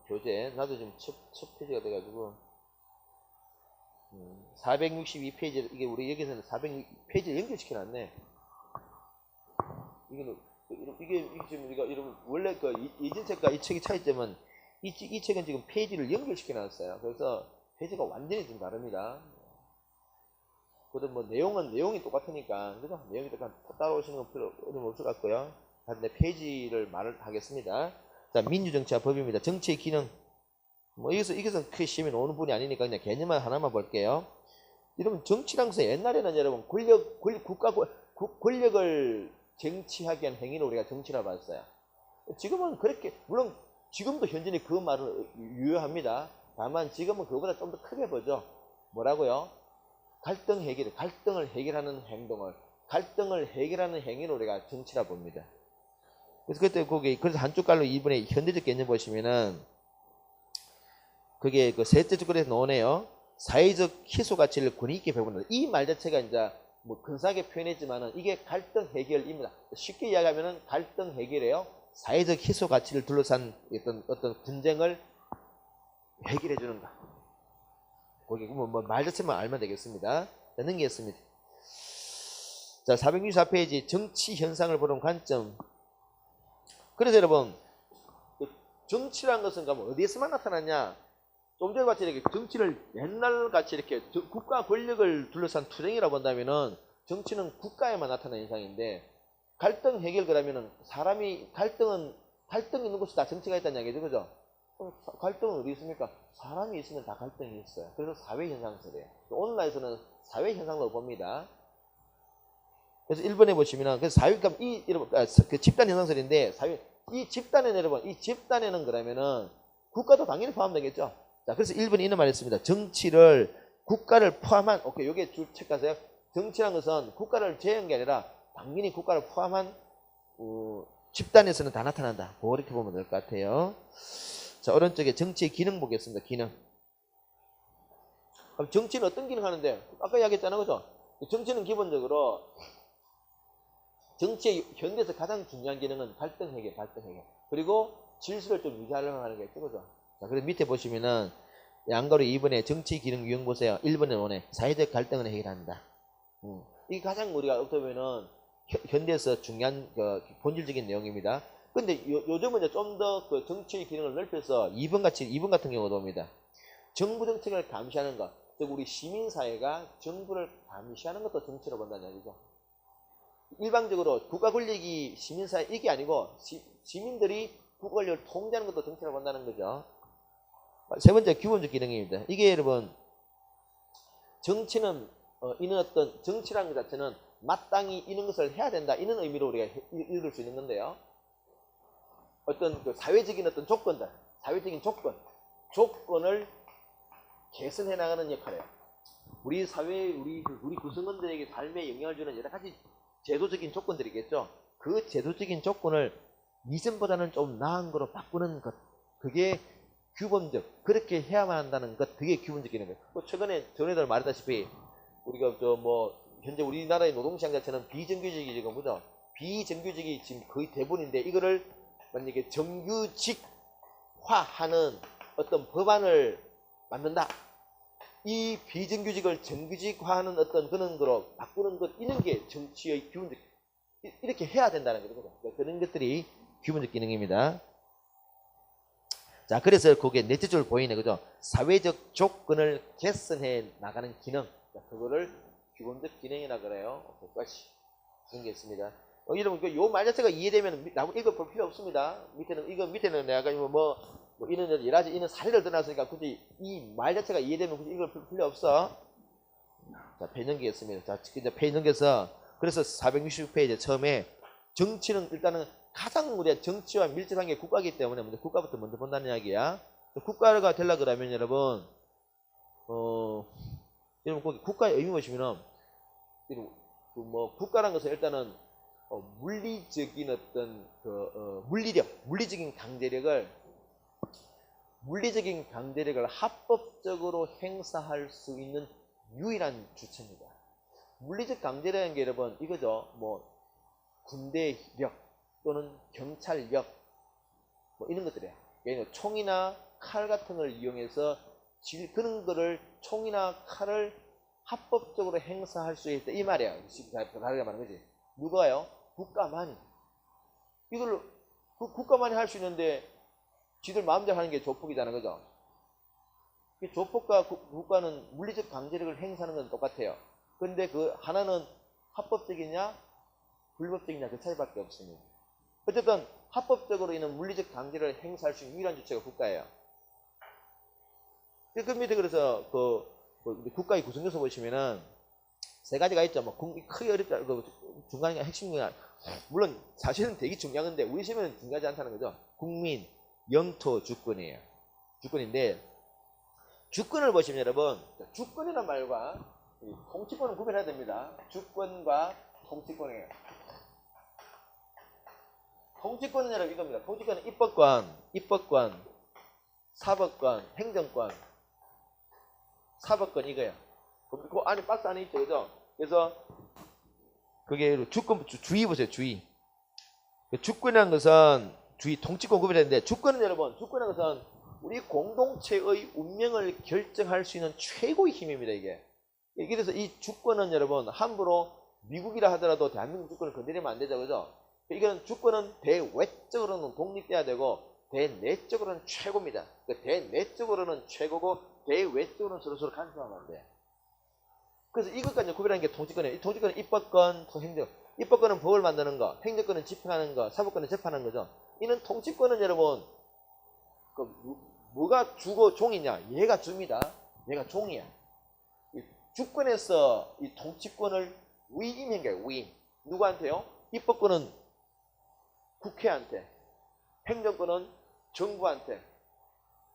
교재 나도 지금 첫 페이지가 돼가지고 462페이지, 이게 우리 여기서는 400페이지를 연결시켜놨네. 이게 지금 우리가 여러분 원래 그 예전 책과 이 책의 차이점은 이 책은 지금 페이지를 연결시켜놨어요. 그래서 페이지가 완전히 좀 다릅니다. 그래도 뭐 내용이 똑같으니까, 그죠? 내용이 따라오시는 건 필요 없을 것 같고요. 다른 페이지를 말을 하겠습니다. 자, 민주정치와 법입니다. 정치의 기능. 뭐 이것은 크게 시험에 오는 분이 아니니까 그냥 개념만 하나만 볼게요. 여러분 정치란 것은 옛날에는 여러분 권력을 쟁취하기 위한 행위를 우리가 정치라고 봤어요. 지금은 그렇게, 물론 지금도 현재는 그 말을 유효합니다. 다만 지금은 그거보다 좀 더 크게 보죠. 뭐라고요? 갈등을 해결하는 행동을, 갈등을 해결하는 행위를 우리가 정치라 봅니다. 그래서 한쪽 갈로 이번에 현대적 개념 보시면은 그게 그 셋째 주권에서 나오네요. 사회적 희소 가치를 권위 있게 배운다. 이 말 자체가 이제 뭐 근사하게 표현했지만은 이게 갈등 해결입니다. 쉽게 이야기하면은 갈등 해결이에요. 사회적 희소 가치를 둘러싼 어떤 분쟁을 해결해 주는 거. 거기 말 자체만 알면 되겠습니다. 자, 넘기겠습니다. 자, 464페이지 정치 현상을 보는 관점. 그래서 여러분 정치란 것은 그럼 어디에서만 나타나냐? 좀 전에 같이 이렇게 정치를 옛날 같이 이렇게 국가 권력을 둘러싼 투쟁이라고 본다면은 정치는 국가에만 나타나는 현상인데, 갈등 해결 그러면은 사람이 갈등 있는 곳이 다 정치가 있다는 이야기죠, 그죠? 갈등은 어디 있습니까? 사람이 있으면 다 갈등이 있어요. 그래서 사회 현상설이에요. 오늘날에서는 사회 현상으로 봅니다. 그래서 1번에 보시면은 그래서 사회감 그 집단 현상설인데 이 집단에 여러분 이 집단에는 그러면은 국가도 당연히 포함되겠죠. 자, 그래서 1번에 이런 말을 했습니다. 정치를 국가를 포함한, 오케이, 요게 줄 체크하세요. 정치라는 것은 국가를 제외한 게 아니라 당연히 국가를 포함한 집단에서는 다 나타난다. 그렇게 보면 될 것 같아요. 자, 오른쪽에 정치의 기능 보겠습니다. 기능. 그럼 정치는 어떤 기능 하는데? 아까 이야기했잖아, 그죠? 정치는 기본적으로 정치의 현대에서 가장 중요한 기능은 갈등 해결. 그리고 질서를 좀 유지하려고 하는 게 있죠, 그죠? 자, 그리고 밑에 보시면은 양가로 2번에 정치 기능 유형 보세요. 1번에 오네. 사회적 갈등을 해결한다. 이게 가장 우리가 어떻게 보면은 현대에서 중요한 본질적인 내용입니다. 근데 요즘은 좀 더 그 정치의 기능을 넓혀서 2번 같은 경우도 옵니다. 정부 정책을 감시하는 것. 즉 우리 시민사회가 정부를 감시하는 것도 정치로 본다는 얘기죠. 일방적으로 국가 권력이 시민사회 이게 아니고 시민들이 국가 권력을 통제하는 것도 정치로 본다는 거죠. 세 번째 기본적 기능입니다. 이게 여러분 정치는 이는 어떤 정치라는 것 자체는 마땅히 이런 것을 해야 된다 이런 의미로 우리가 읽을 수 있는 건데요. 어떤 그 사회적인 어떤 조건들, 사회적인 조건을 개선해 나가는 역할이에요. 우리 사회, 우리 구성원들에게 삶에 영향을 주는 여러 가지 제도적인 조건들이겠죠. 그 제도적인 조건을 이전보다는 좀 나은 거로 바꾸는 것, 그게 규범적, 그렇게 해야만 한다는 것, 그게 규범적인 거예요. 또 최근에 전에도 말했다시피 우리가 현재 우리나라의 노동시장 자체는 비정규직이 지금 뭐죠? 비정규직이 지금 거의 대부분인데 이거를 만약에 정규직화하는 어떤 법안을 만든다. 이 비정규직을 정규직화하는 어떤 그런 거로 바꾸는 것, 이런 게 정치의 기본적, 이렇게 해야 된다는 거죠. 그런 것들이 기본적 기능입니다. 자, 그래서 그게 넷째 줄 보이네, 그죠? 사회적 조건을 개선해 나가는 기능. 자, 그거를 기본적 기능이라 그래요. 그것이 그런 게 있습니다. 여러분, 요 말 자체가 이해되면 나무 읽어볼 필요 없습니다. 밑에는 내가 이런 여러 가지 이런 사례를 들어놨으니까 굳이 이 말 자체가 이해되면 굳이 읽을 필요 없어. 자, 페이지 넘기겠습니다. 자, 이제 페이지 넘겨서 그래서 466페이지 처음에 정치는 일단은 가장 우리가 정치와 밀접한 게 국가이기 때문에 먼저 국가부터 먼저 본다는 이야기야. 국가가 되려 그러면 여러분, 여러분 거기 국가의 의미 보시면은 국가라는 것은 일단은 물리적인 어떤 물리적인 강제력을 합법적으로 행사할 수 있는 유일한 주체입니다. 물리적 강제라는 게 여러분 이거죠. 군대력 또는 경찰력 이런 것들이에요. 총이나 칼 같은 걸 이용해서 그런 거를 총이나 칼을 합법적으로 행사할 수 있다 이 말이야. 다르게 말하는 거지. 누가요? 국가만이. 이걸 국가만이 할 수 있는데 지들 마음대로 하는 게 조폭이잖아, 그죠? 조폭과 국가는 물리적 강제력을 행사하는 건 똑같아요. 근데 그 하나는 합법적이냐 불법적이냐 그 차이밖에 없습니다. 어쨌든 합법적으로 있는 물리적 강제를 행사할 수 있는 유일한 주체가 국가예요. 그 밑에 그래서 국가의 구성 요소 보시면은 세 가지가 있죠. 뭐 크게 어렵지 않고 중간에 핵심이 물론 사실은 되게 중요한 건데 우리 시험에는 중요하지 않다는 거죠. 국민, 영토, 주권이에요. 주권인데 주권을 보시면 여러분 주권이란 말과 통치권은 구별해야 됩니다. 주권과 통치권이에요. 통치권은 여러분 이겁니다. 통치권은 입법권, 사법권, 행정권, 사법권 이거예요. 그 안에 박스 안에 있죠, 그죠? 그래서 그게 주권 주의 보세요, 주의. 주권이라는 것은 통치권 구별했는데 주권은 여러분 주권이라는 것은 우리 공동체의 운명을 결정할 수 있는 최고의 힘입니다, 이게. 그래서 이 주권은 여러분 함부로 미국이라 하더라도 대한민국 주권을 건드리면 안 되죠, 그죠? 이거는 주권은 대외적으로는 독립돼야 되고 대내적으로는 최고입니다. 대내적으로는 최고고 대외적으로는 서로 간섭하면 안 돼. 그래서 이것까지 구별하는 게 통치권이에요. 통치권은 입법권, 행정. 입법권은 법을 만드는 거, 행정권은 집행하는 거, 사법권은 재판하는 거죠. 이는 통치권은 여러분 뭐가 주고 종이냐? 얘가 주입니다. 얘가 종이야. 주권에서 이 통치권을 위임한 거예요. 위임. 누구한테요? 입법권은 국회한테, 행정권은 정부한테,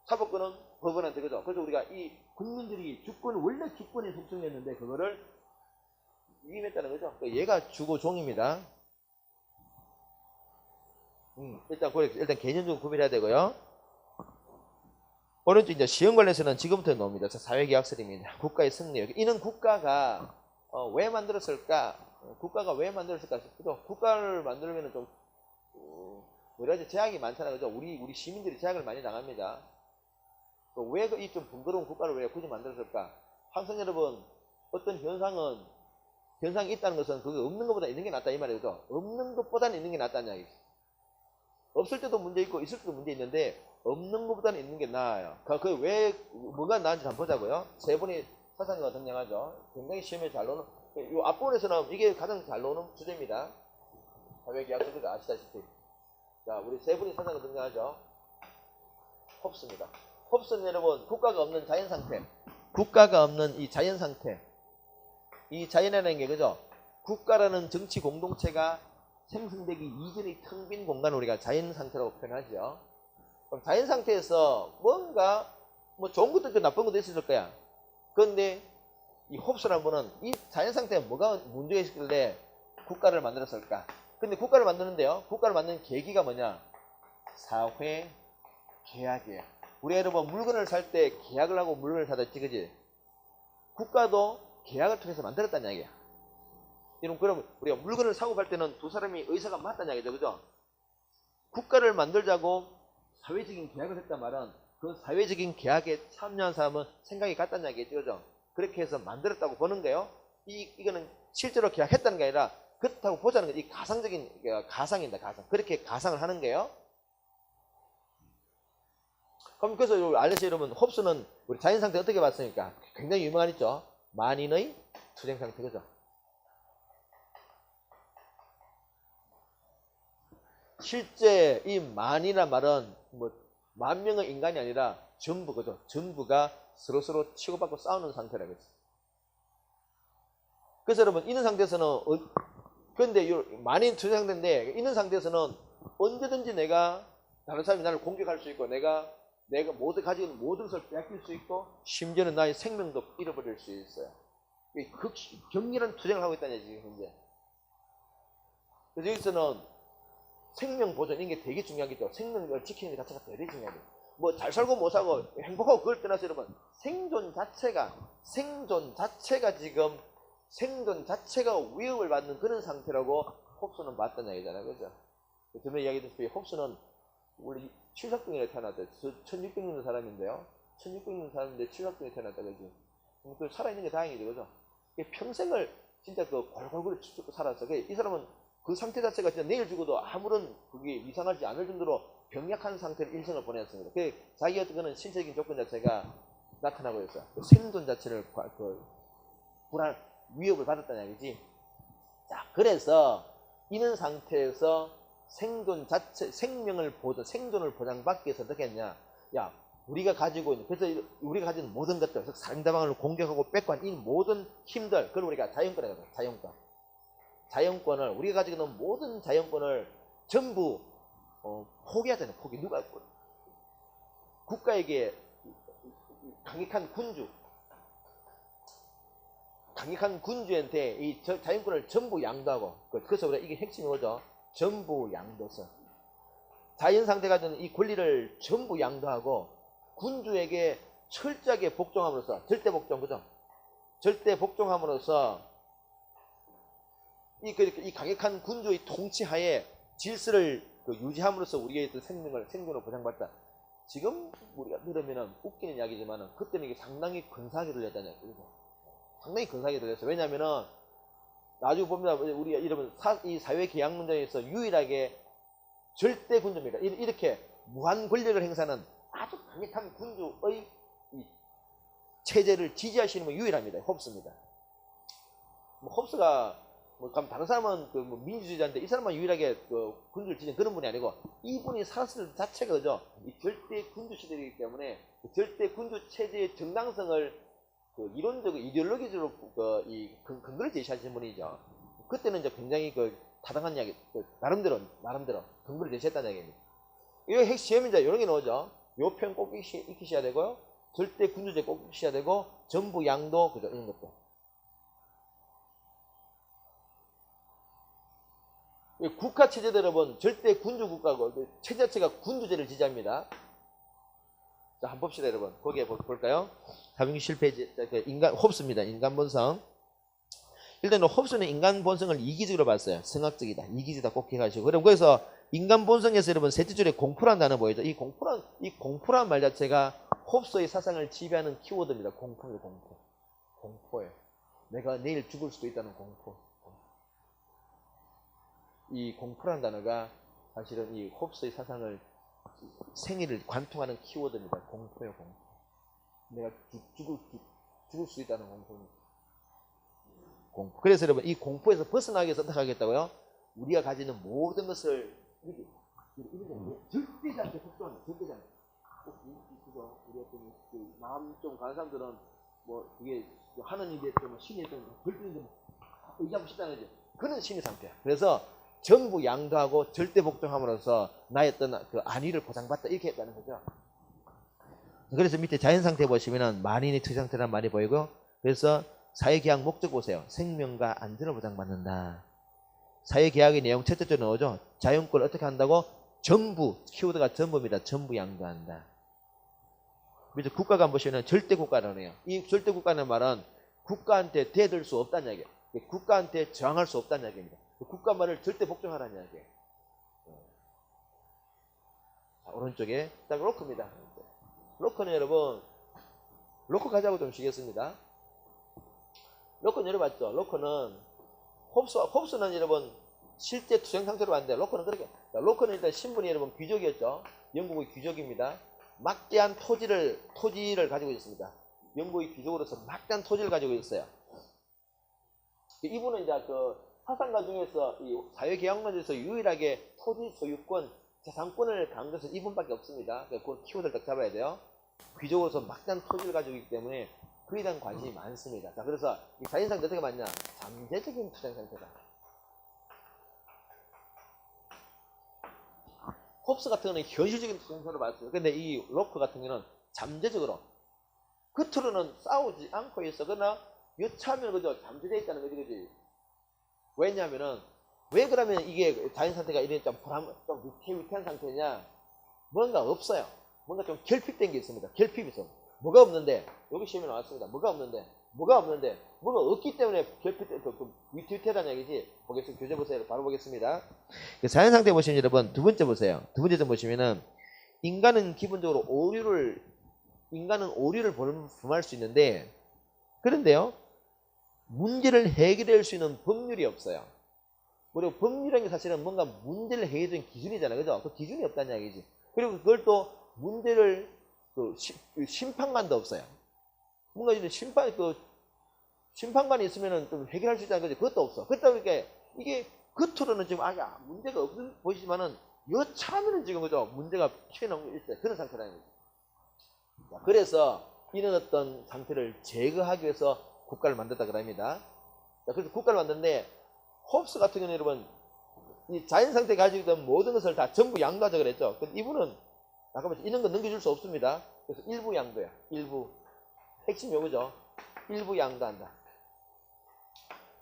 사법권은 법원한테, 그죠? 그래서 우리가 이 국민들이 원래 주권의 속성이었는데 그거를 위임했다는 거죠. 얘가 주고 종입니다. 일단 개념적으로 구별해야 되고요. 오른쪽 이제 시험 관련해서는 지금부터 나옵니다. 사회계약설입니다. 국가의 승리. 이는 국가가 왜 만들었을까? 국가가 왜 만들었을까? 그죠? 국가를 만들면 좀 뭐라 하지? 제약이 많잖아요, 그죠? 우리 시민들이 제약을 많이 당합니다. 왜 이 좀 번거로운 국가를 왜 굳이 만들었을까? 항상 여러분 어떤 현상이 있다는 것은 그게 없는 것보다 있는 게 낫다 이 말이죠. 없는 것보다는 있는 게 낫다는 이야기죠. 없을 때도 문제 있고 있을 때도 문제 있는데 없는 것보다는 있는 게 나아요. 왜 뭐가 나은지 한번 보자고요. 세 분이 사상가가 등장하죠. 굉장히 시험에 잘 나오는 이 앞부분에서는 이게 가장 잘 나오는 주제입니다. 사회계약서도 아시다시피. 자, 우리 세 분이 사상가가 등장하죠. 홉스입니다. 홉스는 여러분 국가가 없는 자연상태, 국가가 없는 이 자연상태, 이 자연이라는 게 그죠? 국가라는 정치 공동체가 생성되기 이전의 텅 빈 공간을 우리가 자연상태라고 표현하죠. 그럼 자연상태에서 뭔가 뭐 좋은 것도 있고 나쁜 것도 있을 거야. 그런데 이 홉스라는 분은 이 자연상태에 뭐가 문제가 있길래 국가를 만들었을까? 근데 국가를 만드는데요. 국가를 만드는 계기가 뭐냐? 사회 계약이에요. 우리 여러분 물건을 살 때 계약을 하고 물건을 사다 찍으지. 국가도 계약을 통해서 만들었다는 이야기야. 그럼 우리가 물건을 사고 팔 때는 두 사람이 의사가 맞다는 이야기죠, 그죠? 국가를 만들자고 사회적인 계약을 했단 말은 그 사회적인 계약에 참여한 사람은 생각이 같다는 이야기죠, 그죠? 그렇게 해서 만들었다고 보는 거예요. 이거는 실제로 계약했다는 게 아니라 그렇다고 보자는 거지. 이 가상적인 가상입니다, 가상. 그렇게 가상을 하는 거예요. 그럼 그래서 알려서 여러분 홉스는 우리 자연상태 어떻게 봤습니까? 굉장히 유명한 있죠. 만인의 투쟁상태, 그죠? 실제 이 만이란 말은 뭐 만 명의 인간이 아니라 전부, 그죠? 전부가 서로 치고받고 싸우는 상태라고 했어요. 그래서 여러분 있는 상태에서는 근데 만인 투쟁상태인데 있는 상태에서는 언제든지 내가 다른 사람이 나를 공격할 수 있고 내가 가지고 있는 모든 것을 빼앗길 수 있고 심지어는 나의 생명도 잃어버릴 수 있어요. 격렬한 투쟁을 하고 있다는 얘기죠, 현재. 그래서 여기서는 생명 보존 이게 되게 중요하겠죠. 생명을 지키는 것 자체가 되게 중요해요. 뭐 잘 살고 못 살고 행복하고 그걸 떠나서 여러분 생존 자체가 위협을 받는 그런 상태라고 홉스는 봤다는 얘기잖아요, 그죠? 전에 이야기했듯이 홉스는 원래 칠삭동에 태어났대요. 1600년 사람인데요. 1600년 사는데 칠각병에 태어났다 그지. 그 살아있는 게 다행이죠, 그죠? 평생을 진짜 그 골골골 죽고 살았어. 이 사람은 그 상태 자체가 진짜 내일 죽어도 아무런 그게 이상하지 않을 정도로 병약한 상태로 일생을 보냈습니다. 자기 어떤 거는 신체적인 조건 자체가 나타나고 있어요. 생존 자체를 불안, 위협을 받았다는 얘기지. 자, 그래서 이런 상태에서 생존 자체, 생명을 생존을 보장받기 위해서 어떻게 했냐? 야, 우리가 가지고 있는, 그래서 우리가 가지는 모든 것들, 상대방을 공격하고 뺏고 이 모든 힘들, 그걸 우리가 자연권이라고 해요. 자연권. 자연권을, 우리가 가지고 있는 모든 자연권을 전부 포기하잖아요. 포기. 누가 국가에게 강력한 군주한테 이 자연권을 전부 양도하고, 그래서 우리가 이게 핵심이 뭐죠? 전부 양도서. 자연 상태가 되는 이 권리를 전부 양도하고 군주에게 철저하게 복종함으로써, 절대 복종, 그죠? 절대 복종함으로써 이 강력한 군주의 통치하에 질서를 유지함으로써 우리의 생존을 보장받다. 지금 우리가 들으면 웃기는 이야기지만 그때는 이게 상당히 근사하게 들렸다는 얘기죠. 상당히 근사하게 들렸어요. 왜냐하면 나중에 봅니다. 우리가 이러면 이 사회 계약 문제에서 유일하게 절대 군주입니다. 이렇게 무한 권력을 행사하는 아주 강력한 군주의 이 체제를 지지하시는 분 유일합니다. 홉스입니다. 홉스가 다른 사람은 민주주의자인데 이 사람만 유일하게 군주를 지지하는 그런 분이 아니고 이분이 살았을 자체가 그죠? 이 절대 군주 시대이기 때문에 절대 군주 체제의 정당성을 이론적으로 이데올로기적으로 근거를 제시하신 분이죠. 그때는 이제 굉장히 타당한 이야기, 나름대로 근거를 제시했다는 얘기입니다. 이거 핵심이 이제 이런 게 나오죠. 요 편 꼭 익히셔야 되고요. 절대 군주제 꼭 익히셔야 되고, 전부 양도, 그죠? 이런 것도. 국가 체제들 여러분, 절대 군주 국가고, 체제 자체가 군주제를 지지합니다. 자, 한번 봅시다, 여러분. 거기에 볼까요? 467페이지, 홉스입니다. 인간 본성. 일단 홉스는 인간 본성을 이기적으로 봤어요. 성악적이다. 이기적이다 꼭 기억하시고. 그럼 거기서 인간 본성에서 여러분 셋째 줄에 공포란 단어 보이죠? 이 공포란 말 자체가 홉스의 사상을 지배하는 키워드입니다. 공포예요, 공포. 공포예요. 내가 내일 죽을 수도 있다는 공포. 이 공포란 단어가 사실은 이 홉스의 사상을 생애를 관통하는 키워드입니다. 공포예요, 공포. 내가 죽을 수 있다는 공포입니다. 공포. 그래서 여러분 이 공포에서 벗어나기 위해서 어떻게 하겠다고요? 우리가 가지는 모든 것을 절대지 않게 속도합니다. 절대지 않게. 우리 어떤 마음 좀 가는 사람들은 이게 하는 일이 좀 신이 좀 절대 좀 의지하고 싶다는 거죠. 그런 심리 상태야. 그래서 전부 양도하고 절대 복종함으로써 나의 어떤 안위를 보장받다 이렇게 했다는 거죠. 그래서 밑에 자연 상태 보시면은 만인의 특상태란 말이 보이고, 그래서 사회계약 목적 보세요. 생명과 안전을 보장받는다. 사회계약의 내용 첫째 줄 나오죠. 자연권을 어떻게 한다고? 전부, 키워드가 전부입니다. 전부 양도한다. 밑에 국가관 보시면 절대 국가라고 해요. 이 절대 국가는 말은 국가한테 대들 수 없다는 얘기예요. 국가한테 저항할 수 없다는 얘기입니다. 국가 말을 절대 복종하라는 이야기예요. 자, 오른쪽에 딱 로크입니다. 로크는 여러분, 로크 가자고 좀 쉬겠습니다. 로크는 열어봤죠? 로크는 홉스는 여러분 실제 투쟁 상태로 봤는데 로크는 그렇게, 로크는 일단 신분이 여러분 귀족이었죠. 영국의 귀족입니다. 막대한 토지를 가지고 있습니다. 영국의 귀족으로서 막대한 토지를 가지고 있어요. 이분은 이제 사상가 중에서 이 사회계약론에서 유일하게 토지 소유권, 재산권을 강조해서 이분밖에 없습니다. 그 키워드를 딱 잡아야 돼요. 귀족으로서 막대한 토지를 가지고 있기 때문에 그에 대한 관심이 많습니다. 자, 그래서 이 자연상태 어떻게 맞냐? 잠재적인 투쟁 상태다. 홉스 같은 경우는 현실적인 투쟁 상태로 봤어요. 근데 이 로크 같은 경우는 잠재적으로 겉으로는 싸우지 않고 있어. 그러나 여차하면 그죠? 잠재되어 있다는 거지, 그지? 왜냐면은 왜 그러면 이게 자연 상태가 이런 좀 위태한 상태냐? 뭔가 없어요. 뭔가 좀 결핍된 게 있습니다. 결핍이 있어. 뭐가 없는데? 여기 시험에 나왔습니다. 뭐가 없는데? 뭐가 없기 때문에 결핍된, 위태하다는 얘기지. 보겠습니다. 교재 보세요. 바로 보겠습니다. 자연 상태 보시면 여러분 두 번째 보세요. 두 번째 좀 보시면은 인간은 기본적으로 오류를 인간은 오류를 범할 수 있는데, 그런데요, 문제를 해결할 수 있는 법률이 없어요. 그리고 법률이라는 게 사실은 뭔가 문제를 해결하는 기준이잖아요. 그죠? 그 기준이 없다는 이야기지. 그리고 그걸 또 문제를 심판관도 없어요. 뭔가 이제 심판관이 있으면은 좀 해결할 수 있다는 거지. 그것도 없어. 그렇다 보니까 이게 겉으로는 지금 문제가 없는 보이지만은 여차하면은 지금 그죠? 문제가 튀어나온 게 있어요. 그런 상태라는 거죠. 그래서 이런 어떤 상태를 제거하기 위해서 국가를 만들었다 그럽니다. 그래서 국가를 만드는데 홉스 같은 경우는 여러분 이 자연 상태 가지고 있던 모든 것을 다 전부 양도하자 그랬죠. 근데 이분은 잠깐만 이런 거 넘겨줄 수 없습니다. 그래서 일부 양도야. 일부 핵심 요거죠. 일부 양도한다.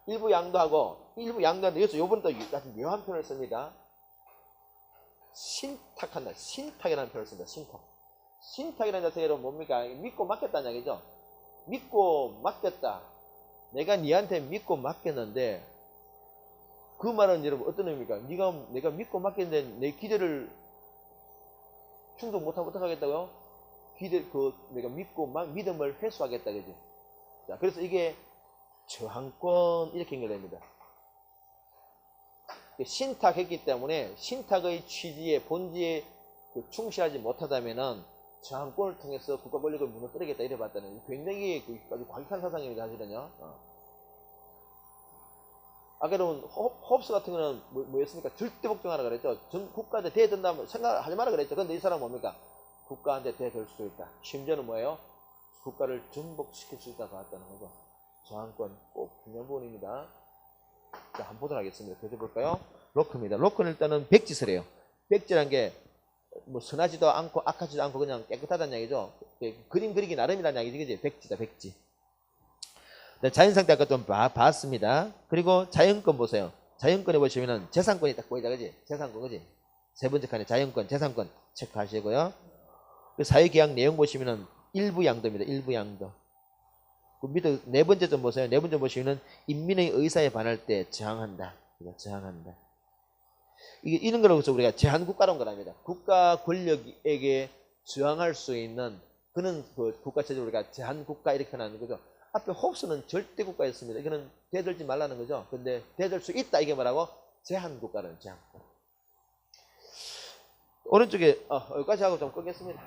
일부 양도하고 일부 양도하는데 여기서 요번에 또 아주 묘한 표현을 씁니다. 신탁한다. 신탁이라는 표현을 씁니다. 신탁. 신탁이라는 자체가 여러분 뭡니까? 믿고 맡겼다는 얘기죠. 믿고 맡겼다. 내가 니한테 믿고 맡겼는데 그 말은 여러분 어떤 의미입니까? 내가 믿고 맡겼는데 내 기대를 충족 못하면 어떡하겠다고요? 내가 믿음을 회수하겠다, 그지? 자, 그래서 이게 저항권 이렇게 연결됩니다. 신탁했기 때문에 신탁의 취지에 본질에 충실하지 못하다면은 저항권을 통해서 국가 권력을 무너뜨리겠다 이래 봤다는 굉장히 아주 과격한 사상입니다, 사실은요. 아까는 홉스 같은 거는 뭐였습니까? 절대 복종하라 그랬죠. 국가한테 대든다면 생각하지 마라 그랬죠. 근데 이 사람은 뭡니까? 국가한테 대될 수도 있다. 심지어는 뭐예요? 국가를 전복시킬 수 있다고 봤다는 거죠. 저항권 꼭 중요한 부분입니다. 자, 한번 보도록 하겠습니다. 계속 볼까요? 로크입니다. 로크는 일단은 백지설이에요. 백지란 게 뭐 선하지도 않고 악하지도 않고 그냥 깨끗하다는 얘기죠. 그림 그리기 나름이라는 얘기지, 그지? 백지다, 백지. 자연상태 아까 좀 봤습니다. 그리고 자연권 보세요. 자연권에 보시면은 재산권이 딱 보이자, 그지? 재산권, 그지? 세 번째 칸에 자연권, 재산권 체크하시고요. 그 사회계약 내용 보시면은 일부 양도입니다. 일부 양도. 그 밑에 네 번째 좀 보세요. 네 번째 보시면은 인민의 의사에 반할 때 저항한다. 저항한다. 이런 거라고 해서 우리가 제한국가라는 거랍니다. 국가 권력에게 저항할 수 있는 그런 그 국가체제를 우리가 제한국가 이렇게 하는 거죠. 앞에 홉스는 절대국가였습니다. 이거는 대들지 말라는 거죠. 근데 대들 수 있다. 이게 뭐라고? 제한국가라는 제한국가. 오른쪽에 여기까지 하고 좀 끄겠습니다.